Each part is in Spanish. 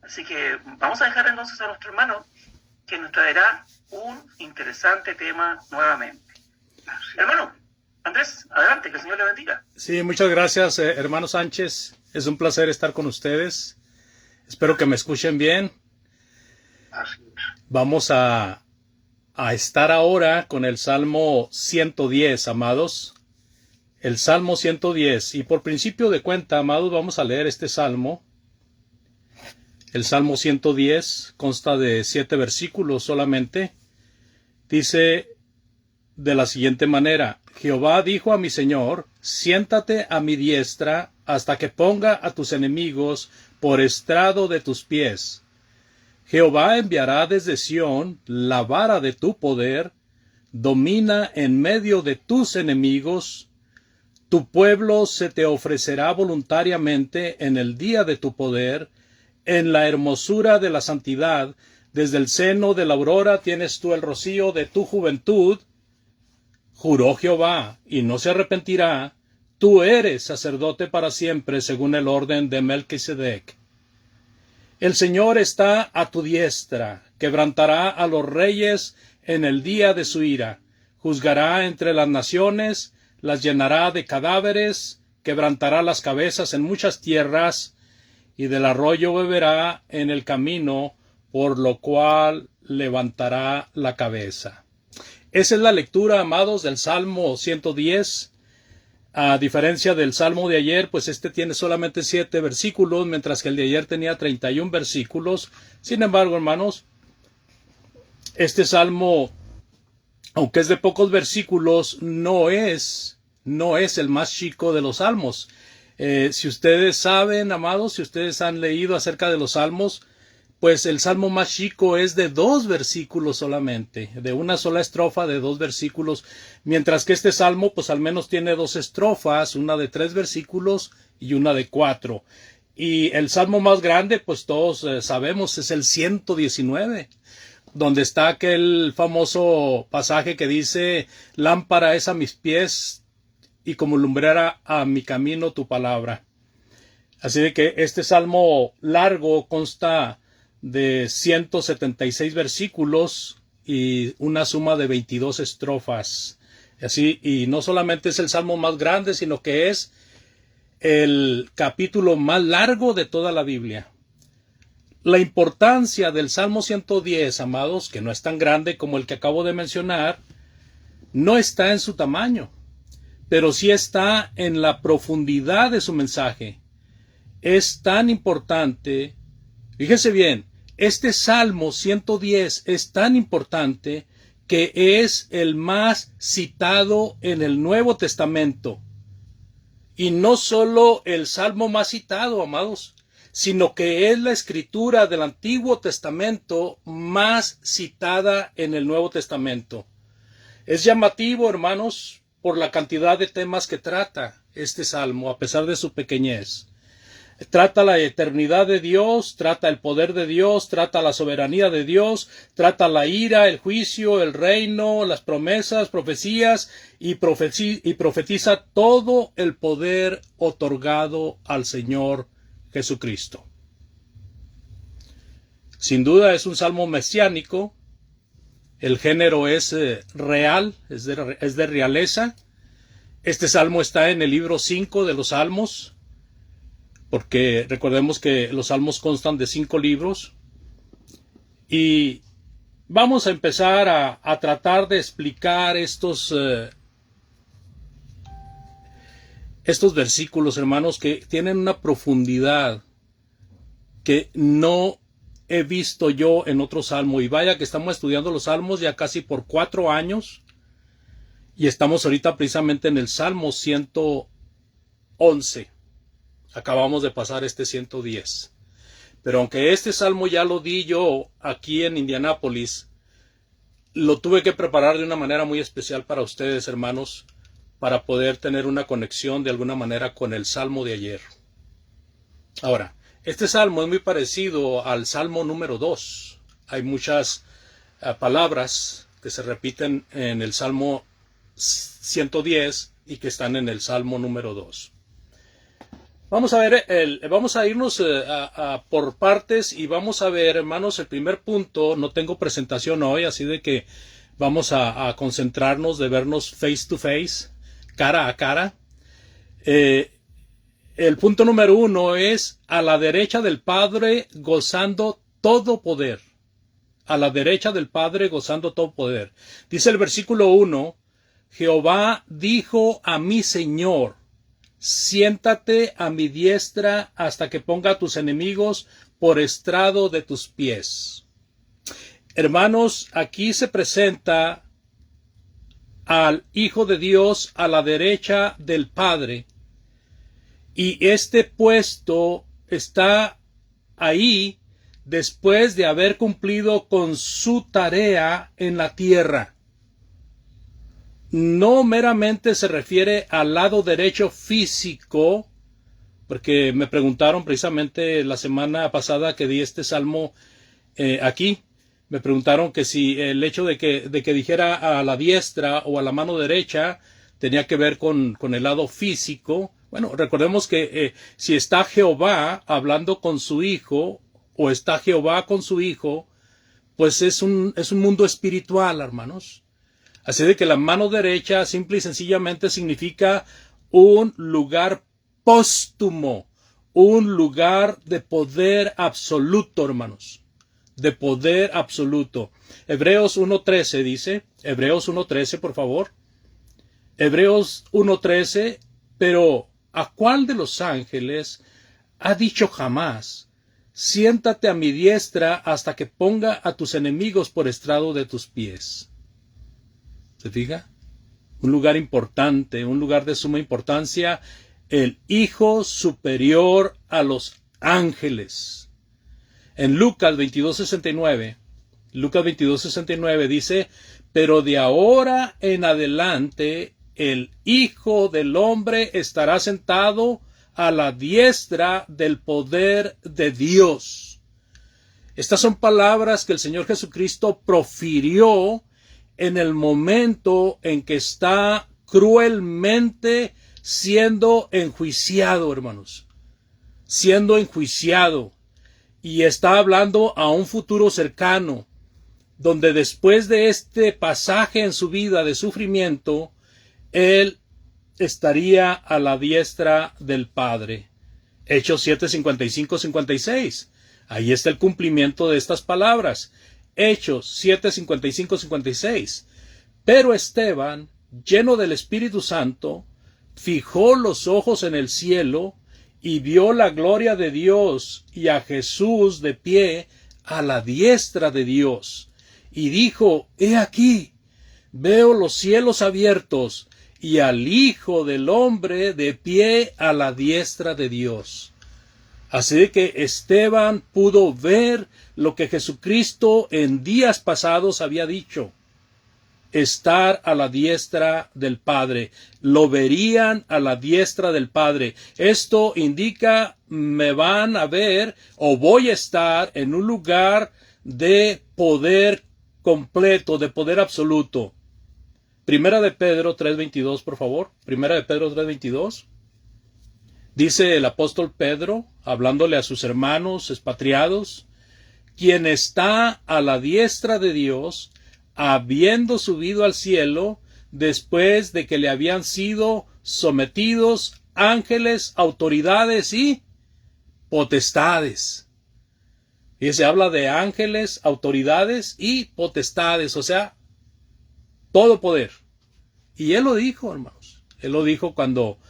Así que vamos a dejar entonces a nuestro hermano que nos traerá un interesante tema nuevamente. Hermano Andrés, adelante, que el Señor le bendiga. Sí, muchas gracias, hermano Sánchez. Es un placer estar con ustedes. Espero que me escuchen bien. Vamos a estar ahora con el Salmo 110, amados. El Salmo 110. Y por principio de cuenta, amados, vamos a leer este Salmo. El Salmo 110 consta de 7 versículos solamente. Dice de la siguiente manera: Jehová dijo a mi Señor, siéntate a mi diestra hasta que ponga a tus enemigos por estrado de tus pies. Jehová enviará desde Sión la vara de tu poder, domina en medio de tus enemigos. Tu pueblo se te ofrecerá voluntariamente en el día de tu poder, en la hermosura de la santidad. Desde el seno de la aurora tienes tú el rocío de tu juventud. Juró Jehová, y no se arrepentirá, tú eres sacerdote para siempre, según el orden de Melquisedec. El Señor está a tu diestra, quebrantará a los reyes en el día de su ira, juzgará entre las naciones, las llenará de cadáveres, quebrantará las cabezas en muchas tierras, y del arroyo beberá en el camino, por lo cual levantará la cabeza. Esa es la lectura, amados, del Salmo 110. A diferencia del Salmo de ayer, pues este tiene solamente 7 versículos, mientras que el de ayer tenía 31 versículos. Sin embargo, hermanos, este Salmo, aunque es de pocos versículos, no es el más chico de los Salmos. Si ustedes saben, amados, si ustedes han leído acerca de los Salmos, pues el Salmo más chico es de 2 versículos solamente, de una sola estrofa de 2 versículos, mientras que este Salmo pues al menos tiene 2 estrofas, una de 3 versículos y una de 4. Y el Salmo más grande, pues todos sabemos, es el 119, donde está aquel famoso pasaje que dice: lámpara es a mis pies y como lumbrera a mi camino tu palabra. Así de que este Salmo largo consta de 176 versículos y una suma de 22 estrofas. Así, y no solamente es el salmo más grande, sino que es el capítulo más largo de toda la Biblia. La importancia del Salmo 110, amados, que no es tan grande como el que acabo de mencionar, no está en su tamaño, pero sí está en la profundidad de su mensaje. Es tan importante. Fíjense bien, este Salmo 110 es tan importante que es el más citado en el Nuevo Testamento. Y no solo el Salmo más citado, amados, sino que es la escritura del Antiguo Testamento más citada en el Nuevo Testamento. Es llamativo, hermanos, por la cantidad de temas que trata este Salmo, a pesar de su pequeñez. Trata la eternidad de Dios, trata el poder de Dios, trata la soberanía de Dios, trata la ira, el juicio, el reino, las promesas, profecías, y profetiza todo el poder otorgado al Señor Jesucristo. Sin duda es un salmo mesiánico. El género es real, es de realeza. Este salmo está en el libro 5 de los Salmos, porque recordemos que los salmos constan de 5 libros. Y vamos a empezar a tratar de explicar estos versículos, hermanos, que tienen una profundidad que no he visto yo en otro salmo. Y vaya que estamos estudiando los salmos ya casi por 4 años. Y estamos ahorita precisamente en el Salmo 111. Acabamos de pasar este 110. Pero aunque este salmo ya lo di yo aquí en Indianápolis, lo tuve que preparar de una manera muy especial para ustedes, hermanos, para poder tener una conexión de alguna manera con el salmo de ayer. Ahora, este salmo es muy parecido al salmo número 2. Hay muchas palabras que se repiten en el salmo 110 y que están en el salmo número 2. Vamos a ver, vamos a irnos por partes y vamos a ver, hermanos, el primer punto. No tengo presentación hoy, así de que vamos a concentrarnos de vernos face to face, cara a cara. El punto número 1 es a la derecha del Padre gozando todo poder. A la derecha del Padre gozando todo poder. Dice el versículo 1, Jehová dijo a mi Señor, siéntate a mi diestra hasta que ponga a tus enemigos por estrado de tus pies. Hermanos, aquí se presenta al Hijo de Dios a la derecha del Padre. Y este puesto está ahí después de haber cumplido con su tarea en la tierra. No meramente se refiere al lado derecho físico, porque me preguntaron precisamente la semana pasada que di este salmo aquí, me preguntaron que si el hecho de que dijera a la diestra o a la mano derecha tenía que ver con el lado físico. Bueno, recordemos que si está Jehová hablando con su Hijo, o está Jehová con su Hijo, pues es un mundo espiritual, hermanos. Así de que la mano derecha simple y sencillamente significa un lugar póstumo, un lugar de poder absoluto, hermanos, de poder absoluto. Hebreos 1.13 dice, Hebreos 1.13, por favor. Hebreos 1.13, pero ¿a cuál de los ángeles ha dicho jamás, siéntate a mi diestra hasta que ponga a tus enemigos por estrado de tus pies? ¿Se fija? Un lugar importante, un lugar de suma importancia, el Hijo superior a los ángeles. En Lucas 22:69 dice, pero de ahora en adelante el Hijo del Hombre estará sentado a la diestra del poder de Dios. Estas son palabras que el Señor Jesucristo profirió en el momento en que está cruelmente siendo enjuiciado, hermanos. Siendo enjuiciado. Y está hablando a un futuro cercano, donde después de este pasaje en su vida de sufrimiento, Él estaría a la diestra del Padre. Hechos 7:55-56. Ahí está el cumplimiento de estas palabras. Hechos 7:55-56. Pero Esteban, lleno del Espíritu Santo, fijó los ojos en el cielo y vio la gloria de Dios y a Jesús de pie a la diestra de Dios. Y dijo, he aquí, veo los cielos abiertos y al Hijo del Hombre de pie a la diestra de Dios. Así que Esteban pudo ver lo que Jesucristo en días pasados había dicho. Estar a la diestra del Padre. Lo verían a la diestra del Padre. Esto indica, me van a ver o voy a estar en un lugar de poder completo, de poder absoluto. Primera de Pedro 3:22, por favor. Primera de Pedro 3:22. Dice el apóstol Pedro, hablándole a sus hermanos expatriados, quien está a la diestra de Dios, habiendo subido al cielo, después de que le habían sido sometidos ángeles, autoridades y potestades. Y se habla de ángeles, autoridades y potestades, o sea, todo poder. Y él lo dijo, hermanos. Él lo dijo cuando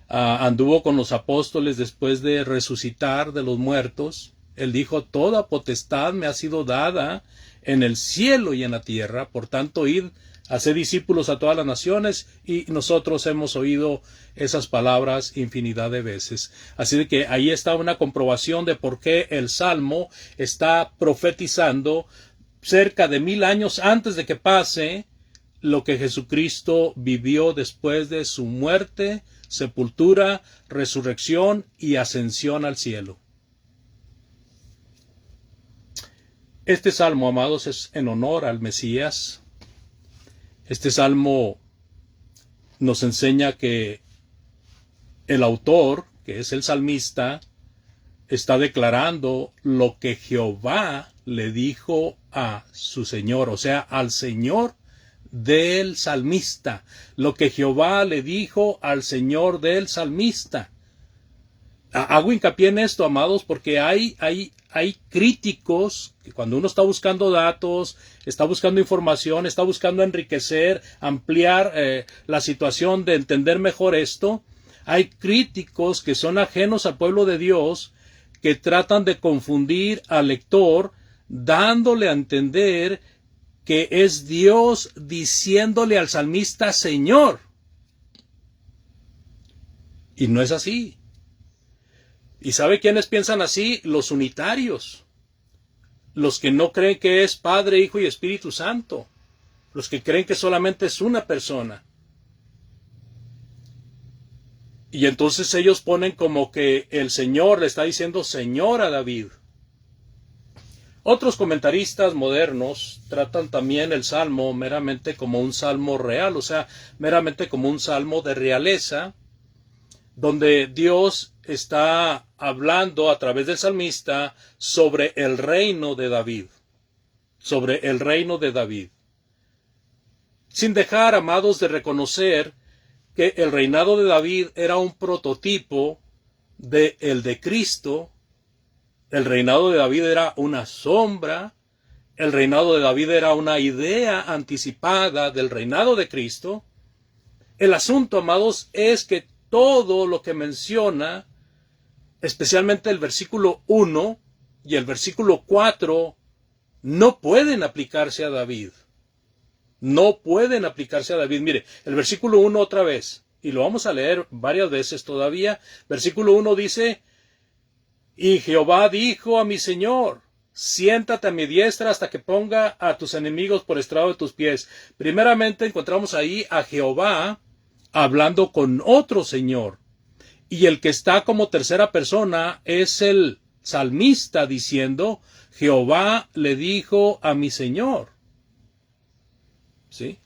anduvo con los apóstoles después de resucitar de los muertos. Él dijo, toda potestad me ha sido dada en el cielo y en la tierra, por tanto, id, haced discípulos a todas las naciones, y nosotros hemos oído esas palabras infinidad de veces. Así de que ahí está una comprobación de por qué el Salmo está profetizando cerca de 1000 años antes de que pase lo que Jesucristo vivió después de su muerte, sepultura, resurrección y ascensión al cielo. Este salmo, amados, es en honor al Mesías. Este salmo nos enseña que el autor, que es el salmista, está declarando lo que Jehová le dijo a su Señor, o sea, al Señor del salmista, lo que Jehová le dijo al Señor del salmista. Hago hincapié en esto, amados, porque hay críticos que cuando uno está buscando datos, está buscando información, está buscando enriquecer, ampliar la situación de entender mejor esto, hay críticos que son ajenos al pueblo de Dios, que tratan de confundir al lector, dándole a entender que es Dios diciéndole al salmista Señor. Y no es así. ¿Y sabe quiénes piensan así? Los unitarios. Los que no creen que es Padre, Hijo y Espíritu Santo. Los que creen que solamente es una persona. Y entonces ellos ponen como que el Señor le está diciendo Señor a David. Otros comentaristas modernos tratan también el Salmo meramente como un salmo real, o sea, meramente como un salmo de realeza, donde Dios está hablando a través del salmista sobre el reino de David, sobre el reino de David. Sin dejar, amados, de reconocer que el reinado de David era un prototipo de el de Cristo. El reinado de David era una sombra, el reinado de David era una idea anticipada del reinado de Cristo. El asunto, amados, es que todo lo que menciona, especialmente el versículo 1 y el versículo 4, no pueden aplicarse a David. No pueden aplicarse a David. Mire, el versículo 1 otra vez, y lo vamos a leer varias veces todavía. Versículo 1 dice: y Jehová dijo a mi Señor, siéntate a mi diestra hasta que ponga a tus enemigos por estrado de tus pies. Primeramente encontramos ahí a Jehová hablando con otro Señor. Y el que está como tercera persona es el salmista diciendo, Jehová le dijo a mi Señor. ¿Sí?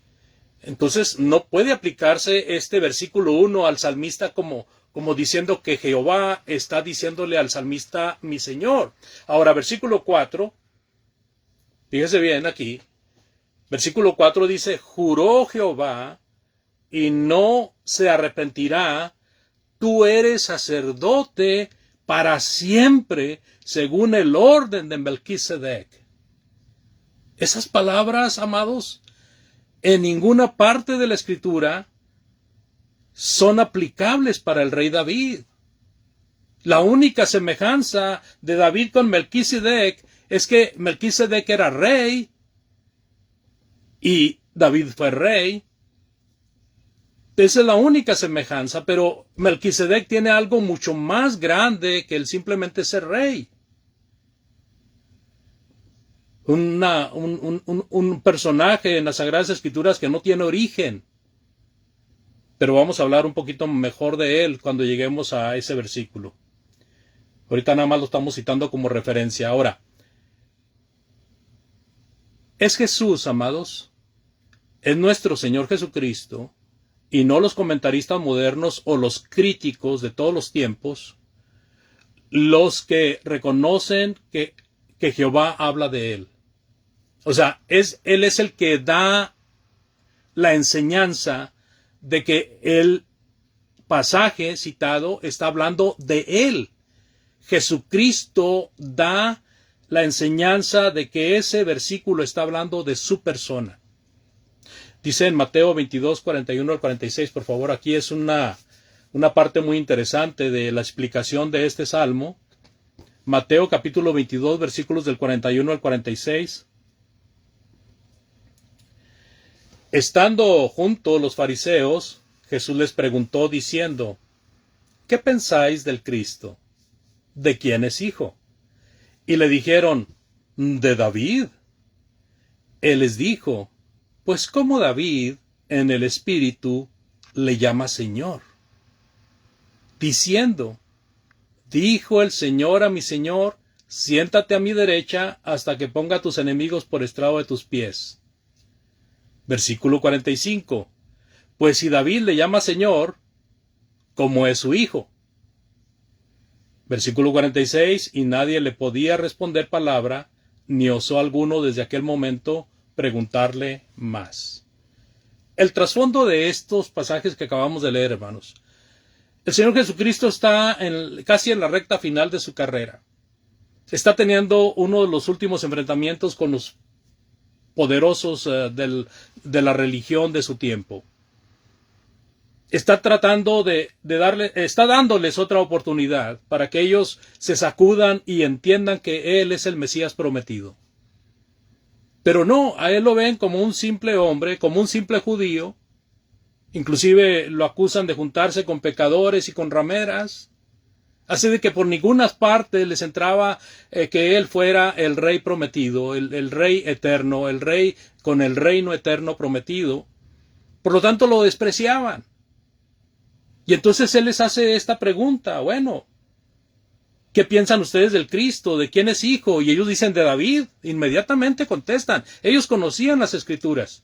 Entonces no puede aplicarse este versículo 1 al salmista como diciendo que Jehová está diciéndole al salmista mi Señor. Ahora, versículo 4, fíjese bien aquí, versículo 4 dice, juró Jehová y no se arrepentirá, tú eres sacerdote para siempre, según el orden de Melquisedec. Esas palabras, amados, en ninguna parte de la Escritura son aplicables para el rey David. La única semejanza de David con Melquisedec es que Melquisedec era rey y David fue rey. Esa es la única semejanza, pero Melquisedec tiene algo mucho más grande que el simplemente ser rey. Un personaje en las Sagradas Escrituras que no tiene origen. Pero vamos a hablar un poquito mejor de él cuando lleguemos a ese versículo. Ahorita nada más lo estamos citando como referencia. Ahora, es Jesús, amados, es nuestro Señor Jesucristo, y no los comentaristas modernos o los críticos de todos los tiempos, los que reconocen que Jehová habla de él. O sea, él es el que da la enseñanza de que el pasaje citado está hablando de él. Jesucristo da la enseñanza de que ese versículo está hablando de su persona. Dice en Mateo 22, 41 al 46, por favor, aquí es una parte muy interesante de la explicación de este salmo. Mateo capítulo 22, versículos del 41 al 46. Estando juntos los fariseos, Jesús les preguntó diciendo, ¿qué pensáis del Cristo? ¿De quién es hijo? Y le dijeron, de David. Él les dijo, pues ¿cómo David en el Espíritu le llama Señor? Diciendo, dijo el Señor a mi Señor, siéntate a mi derecha hasta que ponga a tus enemigos por estrado de tus pies. Versículo 45. Pues si David le llama Señor, ¿cómo es su hijo? Versículo 46, y nadie le podía responder palabra, ni osó alguno desde aquel momento preguntarle más. El trasfondo de estos pasajes que acabamos de leer, hermanos. El Señor Jesucristo está casi en la recta final de su carrera. Está teniendo uno de los últimos enfrentamientos con los poderosos de la religión de su tiempo. Está tratando está dándoles otra oportunidad para que ellos se sacudan y entiendan que Él es el Mesías prometido. Pero no, a Él lo ven como un simple hombre, como un simple judío. Inclusive lo acusan de juntarse con pecadores y con rameras. Así de que por ninguna parte les entraba que Él fuera el Rey prometido, el Rey eterno, el Rey con el reino eterno prometido. Por lo tanto lo despreciaban. Y entonces Él les hace esta pregunta, bueno, ¿qué piensan ustedes del Cristo? ¿De quién es hijo? Y ellos dicen de David. Inmediatamente contestan. Ellos conocían las Escrituras.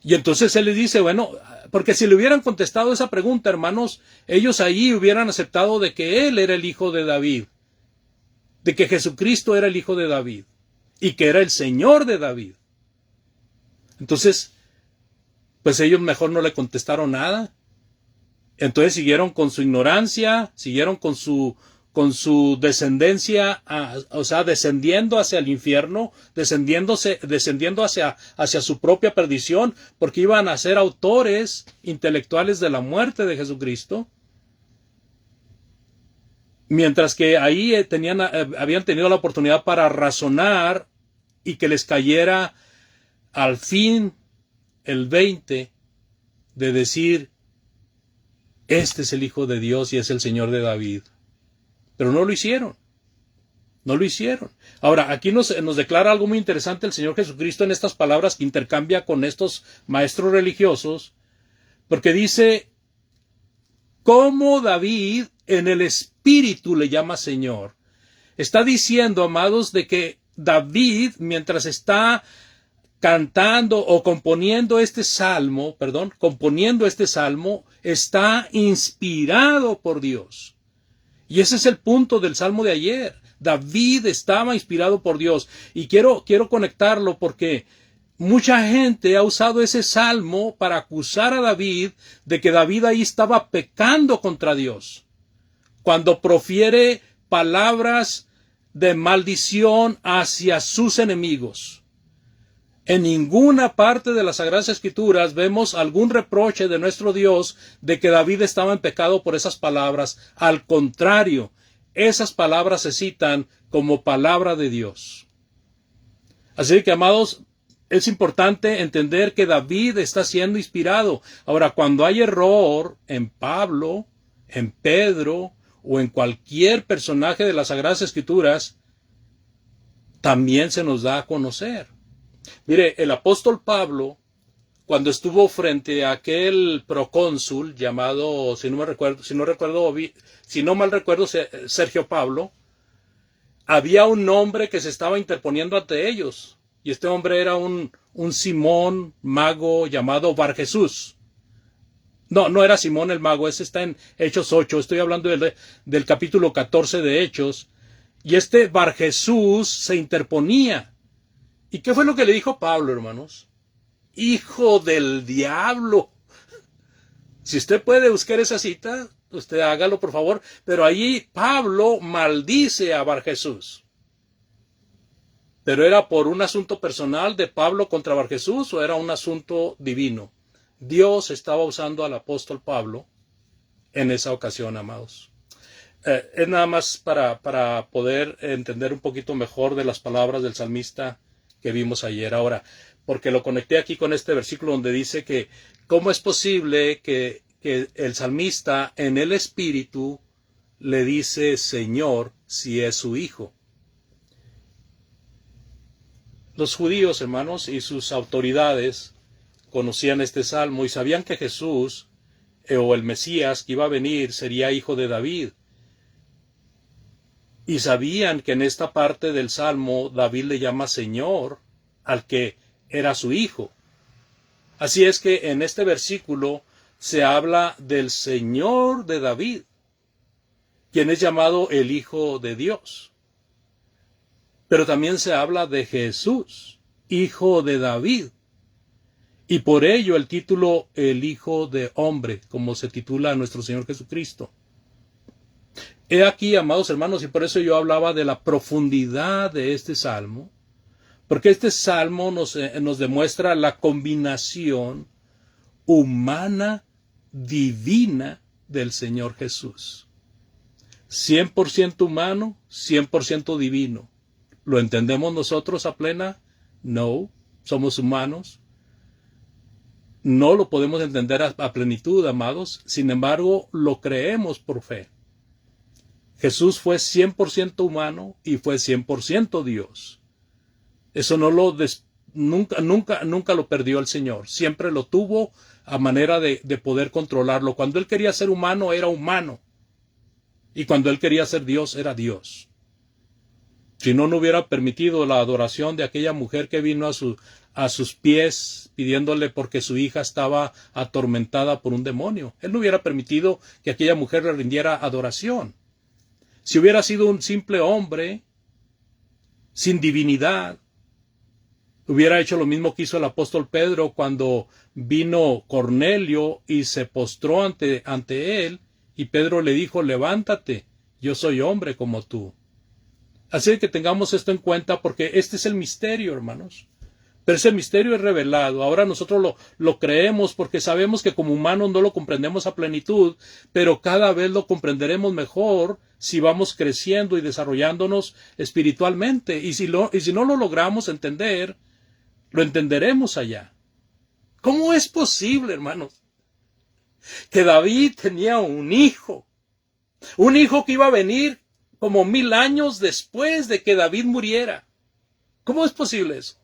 Y entonces Él les dice, bueno, porque si le hubieran contestado esa pregunta, hermanos, ellos ahí hubieran aceptado de que Él era el hijo de David, de que Jesucristo era el hijo de David y que era el Señor de David. Entonces, pues ellos mejor no le contestaron nada. Entonces siguieron con su ignorancia, siguieron con su descendencia, o sea, descendiendo hacia el infierno, descendiendo hacia su propia perdición, porque iban a ser autores intelectuales de la muerte de Jesucristo. Mientras que ahí habían tenido la oportunidad para razonar y que les cayera al fin el 20 de decir, este es el Hijo de Dios y es el Señor de David. Pero no lo hicieron. No lo hicieron. Ahora, aquí nos declara algo muy interesante el Señor Jesucristo en estas palabras que intercambia con estos maestros religiosos, porque dice, ¿cómo David en el Espíritu le llama Señor? Está diciendo, amados, de que David, mientras está cantando o componiendo este salmo, está inspirado por Dios. Y ese es el punto del salmo de ayer. David estaba inspirado por Dios. Y quiero conectarlo porque mucha gente ha usado ese salmo para acusar a David de que David ahí estaba pecando contra Dios. Cuando profiere palabras de maldición hacia sus enemigos. En ninguna parte de las Sagradas Escrituras vemos algún reproche de nuestro Dios de que David estaba en pecado por esas palabras. Al contrario, esas palabras se citan como palabra de Dios. Así que, amados, es importante entender que David está siendo inspirado. Ahora, cuando hay error en Pablo, en Pedro o en cualquier personaje de las Sagradas Escrituras, también se nos da a conocer. Mire, el apóstol Pablo, cuando estuvo frente a aquel procónsul llamado, si no mal recuerdo, Sergio Pablo, había un hombre que se estaba interponiendo ante ellos. Y este hombre era un Simón mago llamado Barjesús. No era Simón el mago, ese está en Hechos 8. Estoy hablando del capítulo 14 de Hechos. Y este Barjesús se interponía. ¿Y qué fue lo que le dijo Pablo, hermanos? Hijo del diablo. Si usted puede buscar esa cita, usted hágalo, por favor. Pero allí Pablo maldice a Barjesús. ¿Pero era por un asunto personal de Pablo contra Barjesús o era un asunto divino? Dios estaba usando al apóstol Pablo en esa ocasión, amados. Es nada más para poder entender un poquito mejor de las palabras del salmista que vimos ayer. Ahora, porque lo conecté aquí con este versículo donde dice que cómo es posible que el salmista en el Espíritu le dice Señor si es su hijo. Los judíos, hermanos, y sus autoridades conocían este salmo y sabían que Jesús o el Mesías que iba a venir sería hijo de David. Y sabían que en esta parte del Salmo David le llama Señor al que era su hijo. Así es que en este versículo se habla del Señor de David. quien es llamado el Hijo de Dios. Pero también se habla de Jesús, Hijo de David. Y por ello el título El Hijo de Hombre, como se titula nuestro Señor Jesucristo. He aquí, amados hermanos, y por eso yo hablaba de la profundidad de este salmo, porque este salmo nos demuestra la combinación humana, divina del Señor Jesús. 100% humano, 100% divino. ¿Lo entendemos nosotros a plena? No, somos humanos. No lo podemos entender a plenitud, amados. Sin embargo, lo creemos por fe. Jesús fue 100% humano y fue 100% Dios. Eso nunca lo perdió el Señor. Siempre lo tuvo a manera de poder controlarlo. Cuando Él quería ser humano, era humano. Y cuando Él quería ser Dios, era Dios. Si no, no hubiera permitido la adoración de aquella mujer que vino a sus pies pidiéndole porque su hija estaba atormentada por un demonio. Él no hubiera permitido que aquella mujer le rindiera adoración. Si hubiera sido un simple hombre, sin divinidad, hubiera hecho lo mismo que hizo el apóstol Pedro cuando vino Cornelio y se postró ante él, y Pedro le dijo, levántate, yo soy hombre como tú. Así que tengamos esto en cuenta porque este es el misterio, hermanos. Pero ese misterio es revelado. Ahora nosotros lo creemos porque sabemos que como humanos no lo comprendemos a plenitud, pero cada vez lo comprenderemos mejor si vamos creciendo y desarrollándonos espiritualmente. Y si no lo logramos entender, lo entenderemos allá. ¿Cómo es posible, hermanos, que David tenía un hijo que iba a venir como 1000 años después de que David muriera? ¿Cómo es posible eso?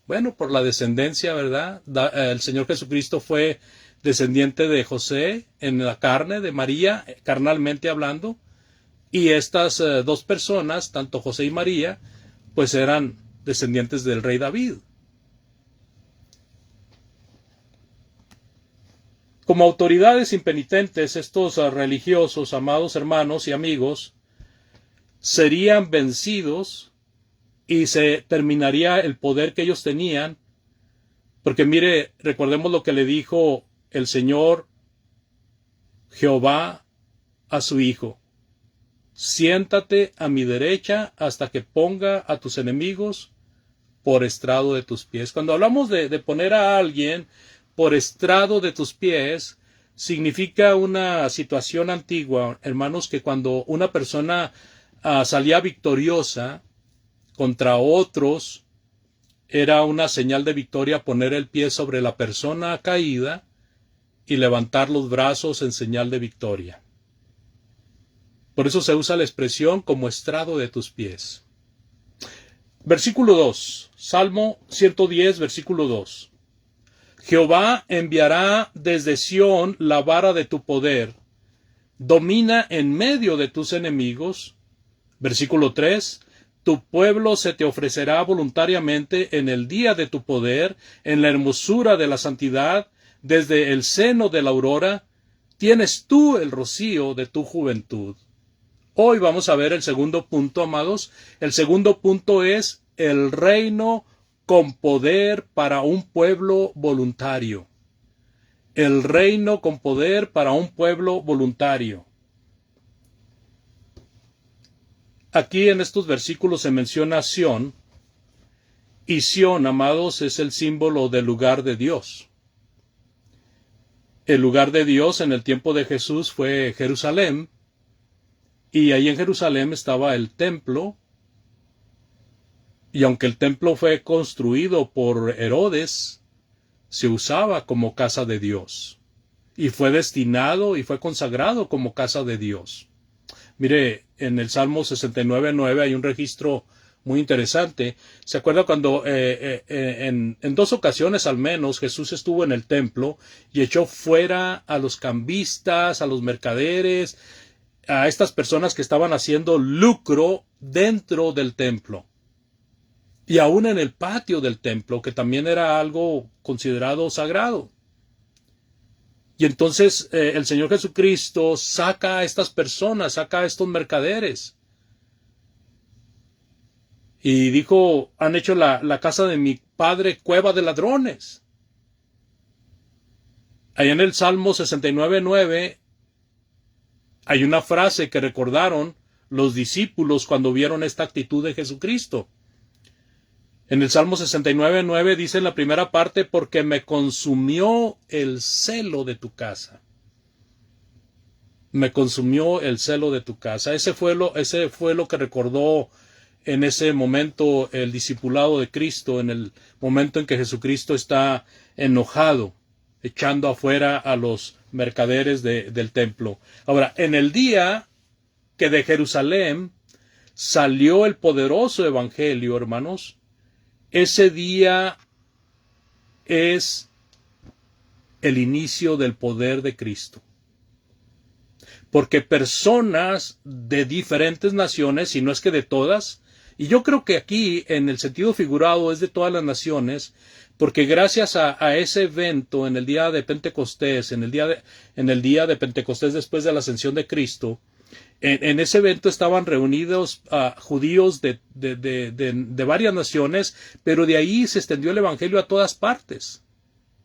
Bueno, por la descendencia, ¿verdad? El Señor Jesucristo fue descendiente de José en la carne, de María, carnalmente hablando, y estas dos personas, tanto José y María, pues eran descendientes del rey David. Como autoridades impenitentes, estos religiosos, amados hermanos y amigos, serían vencidos y se terminaría el poder que ellos tenían, porque mire, recordemos lo que le dijo el Señor Jehová a su Hijo: siéntate a mi derecha hasta que ponga a tus enemigos por estrado de tus pies. Cuando hablamos de poner a alguien por estrado de tus pies, significa una situación antigua, hermanos, que cuando una persona salía victoriosa contra otros, era una señal de victoria poner el pie sobre la persona caída y levantar los brazos en señal de victoria. Por eso se usa la expresión como estrado de tus pies. Versículo 2, Salmo 110, versículo 2. Jehová enviará desde Sión la vara de tu poder, domina en medio de tus enemigos. Versículo 3. Tu pueblo se te ofrecerá voluntariamente en el día de tu poder, en la hermosura de la santidad, desde el seno de la aurora, tienes tú el rocío de tu juventud. Hoy vamos a ver el segundo punto, amados. El segundo punto es el reino con poder para un pueblo voluntario. El reino con poder para un pueblo voluntario. Aquí en estos versículos se menciona Sión, y Sión, amados, es el símbolo del lugar de Dios. El lugar de Dios en el tiempo de Jesús fue Jerusalén, y ahí en Jerusalén estaba el templo, y aunque el templo fue construido por Herodes, se usaba como casa de Dios, y fue destinado y fue consagrado como casa de Dios. Mire, en el Salmo 69:9 hay un registro muy interesante. ¿Se acuerda cuando en 2 ocasiones al menos Jesús estuvo en el templo y echó fuera a los cambistas, a los mercaderes, a estas personas que estaban haciendo lucro dentro del templo? Y aún en el patio del templo, que también era algo considerado sagrado. Y entonces el Señor Jesucristo saca a estas personas, saca a estos mercaderes. Y dijo, han hecho la casa de mi padre cueva de ladrones. Ahí en el Salmo 69:9 hay una frase que recordaron los discípulos cuando vieron esta actitud de Jesucristo. En el Salmo 69:9 dice en la primera parte, porque me consumió el celo de tu casa. Me consumió el celo de tu casa. Ese fue lo que recordó en ese momento el discipulado de Cristo, en el momento en que Jesucristo está enojado, echando afuera a los mercaderes del templo. Ahora, en el día que de Jerusalén salió el poderoso evangelio, hermanos, ese día es el inicio del poder de Cristo. Porque personas de diferentes naciones, y no es que de todas, y yo creo que aquí en el sentido figurado es de todas las naciones, porque gracias a ese evento en el día de Pentecostés, en el día de Pentecostés después de la ascensión de Cristo, en ese evento estaban reunidos judíos de varias naciones, pero de ahí se extendió el evangelio a todas partes.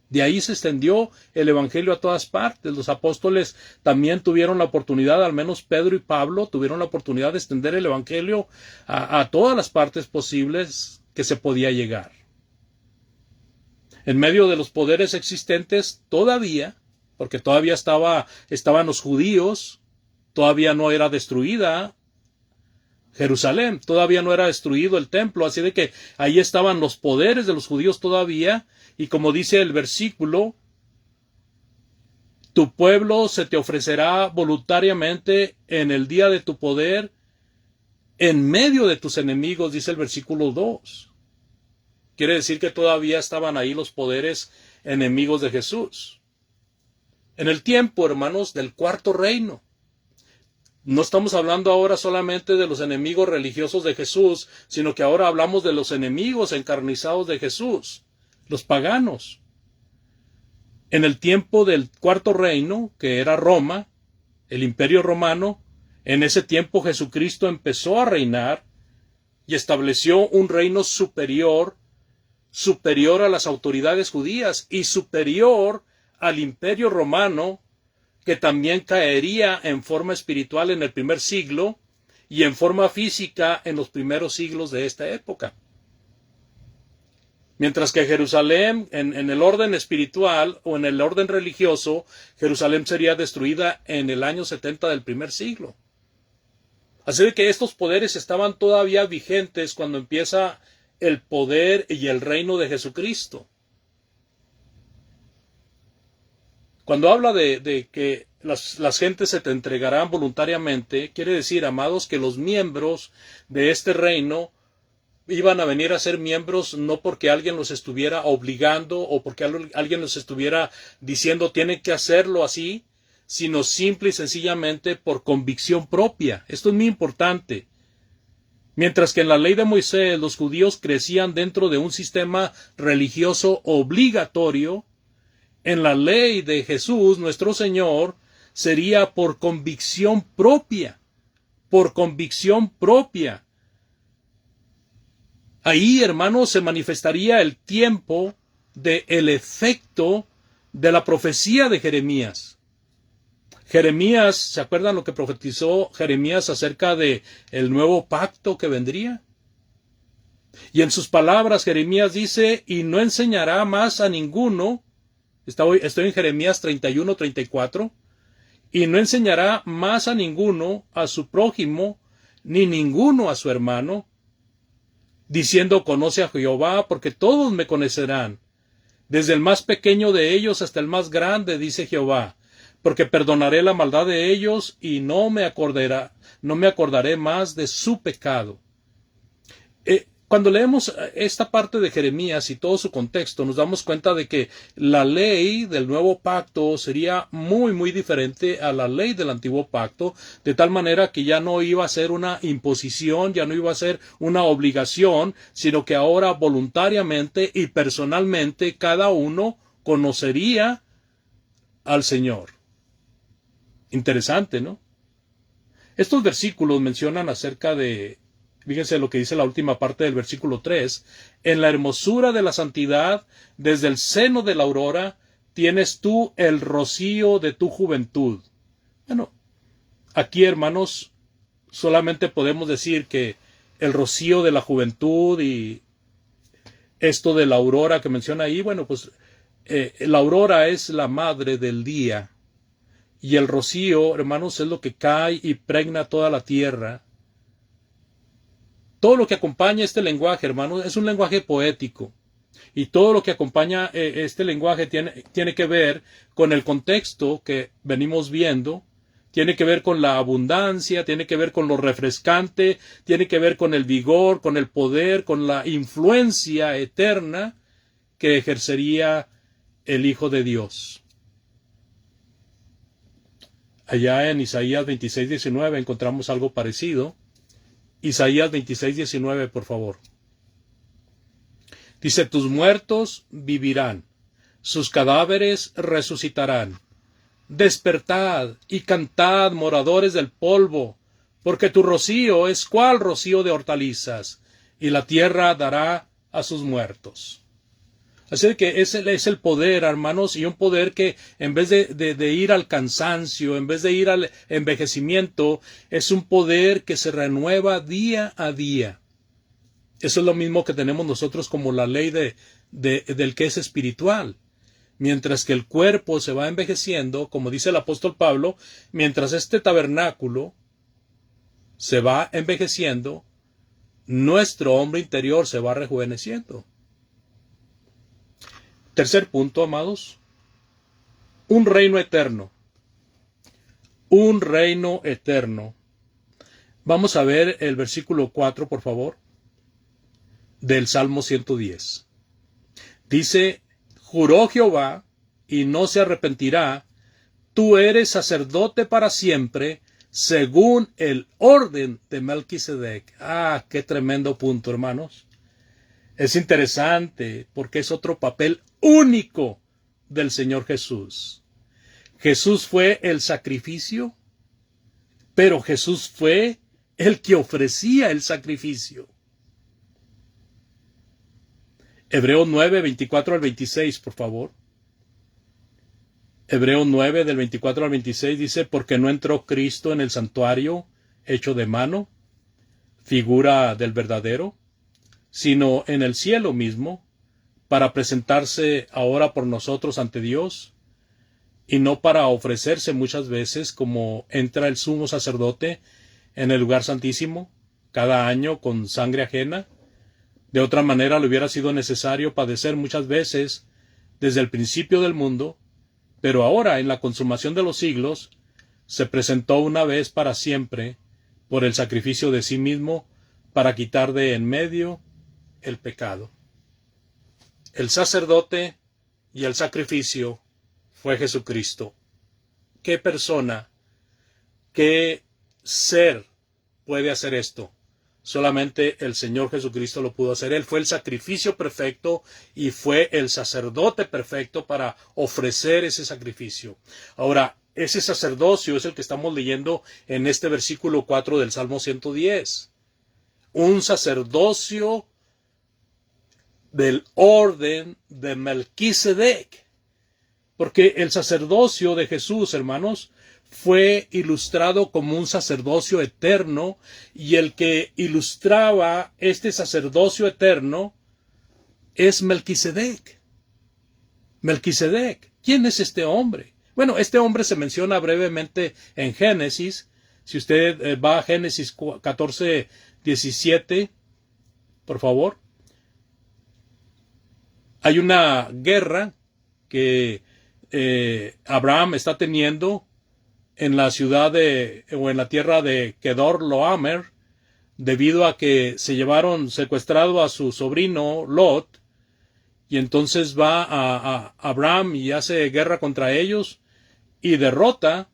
De ahí se extendió el evangelio a todas partes. Los apóstoles también tuvieron la oportunidad, al menos Pedro y Pablo, tuvieron la oportunidad de extender el evangelio a todas las partes posibles que se podía llegar. En medio de los poderes existentes, todavía, porque todavía estaban los judíos, todavía no era destruida Jerusalén, todavía no era destruido el templo, así de que ahí estaban los poderes de los judíos todavía, y como dice el versículo, tu pueblo se te ofrecerá voluntariamente en el día de tu poder, en medio de tus enemigos, dice el versículo 2. Quiere decir que todavía estaban ahí los poderes enemigos de Jesús. En el tiempo, hermanos, del cuarto reino. No estamos hablando ahora solamente de los enemigos religiosos de Jesús, sino que ahora hablamos de los enemigos encarnizados de Jesús, los paganos. En el tiempo del cuarto reino, que era Roma, el imperio romano, en ese tiempo Jesucristo empezó a reinar y estableció un reino superior a las autoridades judías y superior al imperio romano, que también caería en forma espiritual en el primer siglo y en forma física en los primeros siglos de esta época. Mientras que Jerusalén, en el orden espiritual o en el orden religioso, Jerusalén sería destruida en el año 70 del primer siglo. Así que estos poderes estaban todavía vigentes cuando empieza el poder y el reino de Jesucristo. Cuando habla de que las gentes se te entregarán voluntariamente, quiere decir, amados, que los miembros de este reino iban a venir a ser miembros no porque alguien los estuviera obligando o porque alguien los estuviera diciendo tienen que hacerlo así, sino simple y sencillamente por convicción propia. Esto es muy importante. Mientras que en la ley de Moisés los judíos crecían dentro de un sistema religioso obligatorio, en la ley de Jesús, nuestro Señor, sería por convicción propia. Por convicción propia. Ahí, hermanos, se manifestaría el tiempo del efecto de la profecía de Jeremías. Jeremías, ¿se acuerdan lo que profetizó Jeremías acerca de el nuevo pacto que vendría? Y en sus palabras Jeremías dice, y no enseñará más a ninguno, estoy en Jeremías 31-34, y no enseñará más a ninguno a su prójimo, ni ninguno a su hermano, diciendo, conoce a Jehová, porque todos me conocerán, desde el más pequeño de ellos hasta el más grande, dice Jehová, porque perdonaré la maldad de ellos y no me acordaré más de su pecado. Cuando leemos esta parte de Jeremías y todo su contexto, nos damos cuenta de que la ley del nuevo pacto sería muy, muy diferente a la ley del antiguo pacto, de tal manera que ya no iba a ser una imposición, ya no iba a ser una obligación, sino que ahora voluntariamente y personalmente cada uno conocería al Señor. Interesante, ¿no? Estos versículos mencionan acerca de, fíjense lo que dice la última parte del versículo 3, en la hermosura de la santidad, desde el seno de la aurora, tienes tú el rocío de tu juventud. Bueno, aquí, hermanos, solamente podemos decir que el rocío de la juventud y esto de la aurora que menciona ahí, bueno, pues la aurora es la madre del día. Y el rocío, hermanos, es lo que cae y pregna toda la tierra. Todo lo que acompaña este lenguaje, hermanos, es un lenguaje poético. Y todo lo que acompaña este lenguaje tiene que ver con el contexto que venimos viendo, tiene que ver con la abundancia, tiene que ver con lo refrescante, tiene que ver con el vigor, con el poder, con la influencia eterna que ejercería el Hijo de Dios. Allá en Isaías 26:19 encontramos algo parecido. Isaías 26:19, por favor. Dice, tus muertos vivirán, sus cadáveres resucitarán. Despertad y cantad, moradores del polvo, porque tu rocío es cual rocío de hortalizas, y la tierra dará a sus muertos. Así que ese es el poder, hermanos, y un poder que en vez de ir al cansancio, en vez de ir al envejecimiento, es un poder que se renueva día a día. Eso es lo mismo que tenemos nosotros como la ley del que es espiritual. Mientras que el cuerpo se va envejeciendo, como dice el apóstol Pablo, mientras este tabernáculo se va envejeciendo, nuestro hombre interior se va rejuveneciendo. Tercer punto, amados, un reino eterno. Un reino eterno. Vamos a ver el versículo 4, por favor, del Salmo 110. Dice, juró Jehová, y no se arrepentirá, tú eres sacerdote para siempre, según el orden de Melquisedec. Ah, qué tremendo punto, hermanos. Es interesante porque es otro papel único del Señor Jesús. Jesús fue el sacrificio, pero Jesús fue el que ofrecía el sacrificio. Hebreos 9, 24 al 26, por favor. Hebreos 9, del 24 al 26 dice, porque no entró Cristo en el santuario hecho de mano, figura del verdadero, sino en el cielo mismo, para presentarse ahora por nosotros ante Dios, y no para ofrecerse muchas veces como entra el sumo sacerdote en el lugar santísimo, cada año con sangre ajena. De otra manera le hubiera sido necesario padecer muchas veces desde el principio del mundo, pero ahora, en la consumación de los siglos, se presentó una vez para siempre por el sacrificio de sí mismo para quitar de en medio el pecado. El sacerdote y el sacrificio fue Jesucristo. ¿Qué persona, qué ser puede hacer esto? Solamente el Señor Jesucristo lo pudo hacer. Él fue el sacrificio perfecto y fue el sacerdote perfecto para ofrecer ese sacrificio. Ahora, ese sacerdocio es el que estamos leyendo en este versículo 4 del Salmo 110. Un sacerdocio del orden de Melquisedec. Porque el sacerdocio de Jesús, hermanos, fue ilustrado como un sacerdocio eterno, y el que ilustraba este sacerdocio eterno es Melquisedec. Melquisedec, ¿quién es este hombre? Bueno, este hombre se menciona brevemente en Génesis. Si usted va a Génesis 14, 17, por favor. Hay una guerra que Abraham está teniendo en la ciudad o en la tierra de Kedor Loamer, debido a que se llevaron secuestrado a su sobrino Lot, y entonces va a Abraham y hace guerra contra ellos y derrota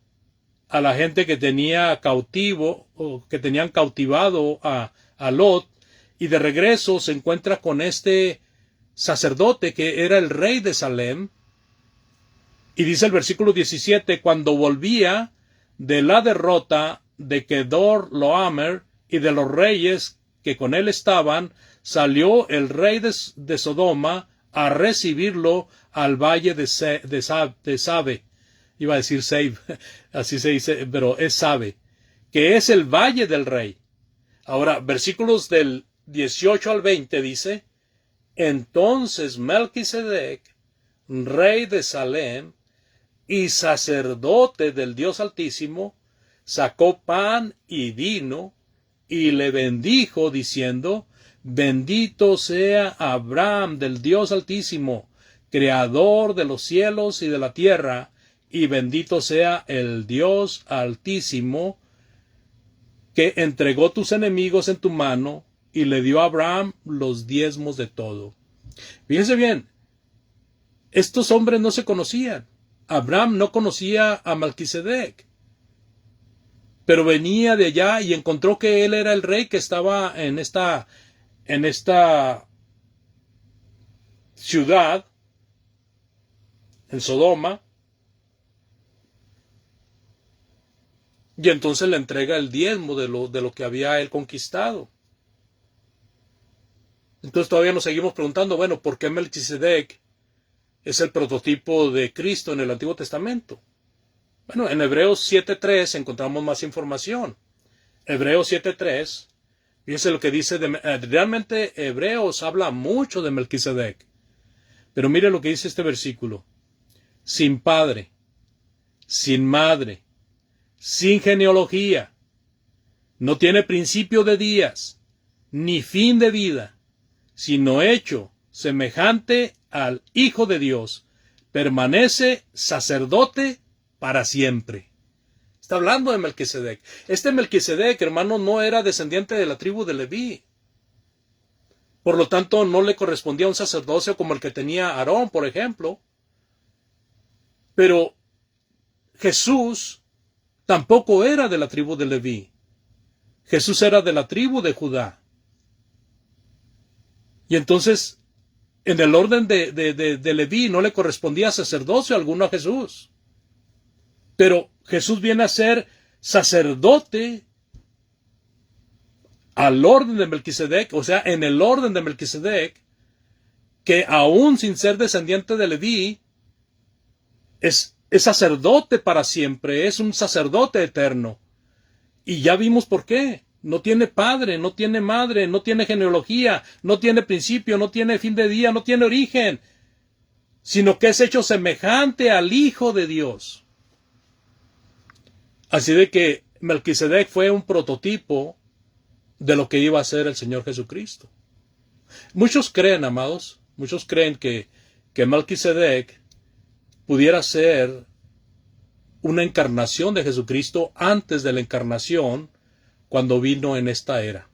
a la gente que tenía cautivo o que tenían cautivado a Lot, y de regreso se encuentra con este sacerdote que era el rey de Salem, Y dice el versículo 17, cuando volvía de la derrota de Kedor-Loamer y de los reyes que con él estaban, salió el rey de Sodoma a recibirlo al valle de Sabe. Iba a decir Seib, así se dice, pero es Sabe, que es el valle del rey. Ahora, versículos del 18 al 20 dice, entonces Melquisedec, rey de Salem y sacerdote del Dios Altísimo, sacó pan y vino y le bendijo diciendo, bendito sea Abraham del Dios Altísimo, creador de los cielos y de la tierra, y bendito sea el Dios Altísimo, que entregó tus enemigos en tu mano y le dio a Abraham los diezmos de todo. Fíjense bien, estos hombres no se conocían. Abraham no conocía a Melquisedec, pero venía de allá y encontró que él era el rey que estaba en esta ciudad, en Sodoma, y entonces le entrega el diezmo de lo que había él conquistado. Entonces todavía nos seguimos preguntando, bueno, ¿por qué Melquisedec es el prototipo de Cristo en el Antiguo Testamento? Bueno, en Hebreos 7.3 encontramos más información. Hebreos 7.3, fíjense lo que dice, realmente Hebreos habla mucho de Melquisedec. Pero mire lo que dice este versículo. Sin padre, sin madre, sin genealogía, no tiene principio de días, ni fin de vida, sino hecho semejante al Hijo de Dios, permanece sacerdote para siempre. Está hablando de Melquisedec. Este Melquisedec, hermano, no era descendiente de la tribu de Leví. Por lo tanto, no le correspondía un sacerdocio como el que tenía Aarón, por ejemplo. Pero Jesús tampoco era de la tribu de Leví. Jesús era de la tribu de Judá. Y entonces, en el orden de Leví no le correspondía sacerdocio alguno a Jesús. Pero Jesús viene a ser sacerdote al orden de Melquisedec, o sea, en el orden de Melquisedec, que aún sin ser descendiente de Leví, es sacerdote para siempre, es un sacerdote eterno. Y ya vimos por qué. No tiene padre, no tiene madre, no tiene genealogía, no tiene principio, no tiene fin de día, no tiene origen, sino que es hecho semejante al Hijo de Dios. Así de que Melquisedec fue un prototipo de lo que iba a ser el Señor Jesucristo. Muchos creen, amados, muchos creen que Melquisedec pudiera ser una encarnación de Jesucristo antes de la encarnación cuando vino en esta era.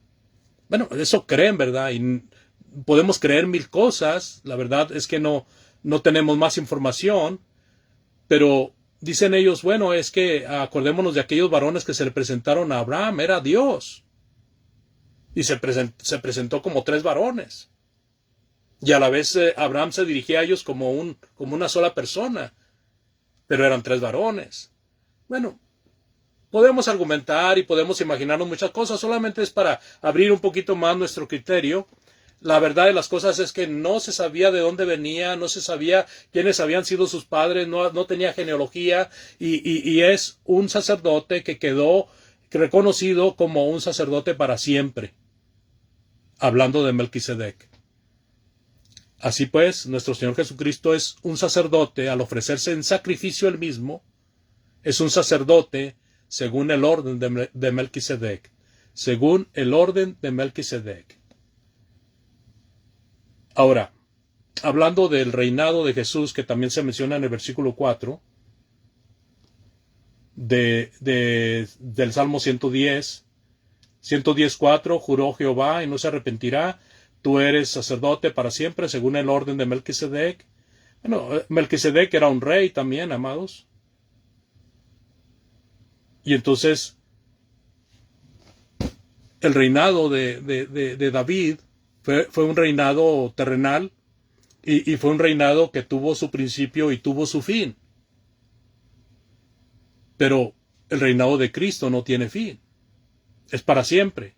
Bueno, eso creen, ¿verdad? Y podemos creer mil cosas. La verdad es que no tenemos más información. Pero dicen ellos, bueno, es que acordémonos de aquellos varones que se le presentaron a Abraham. Era Dios. Y se presentó como 3 varones. Y a la vez Abraham se dirigía a ellos como una sola persona. Pero eran 3 varones. Bueno, podemos argumentar y podemos imaginarnos muchas cosas, solamente es para abrir un poquito más nuestro criterio. La verdad de las cosas es que no se sabía de dónde venía, no se sabía quiénes habían sido sus padres, no tenía genealogía, y es un sacerdote que quedó reconocido como un sacerdote para siempre, hablando de Melquisedec. Así pues, nuestro Señor Jesucristo es un sacerdote al ofrecerse en sacrificio él mismo, es un sacerdote según el orden de Melquisedec. Según el orden de Melquisedec. Ahora, hablando del reinado de Jesús, que también se menciona en el versículo 4, del Salmo 110, 110:4, juró Jehová y no se arrepentirá, tú eres sacerdote para siempre, según el orden de Melquisedec. Bueno, Melquisedec era un rey también, amados. Y entonces, el reinado de David fue un reinado terrenal y fue un reinado que tuvo su principio y tuvo su fin. Pero el reinado de Cristo no tiene fin. Es para siempre.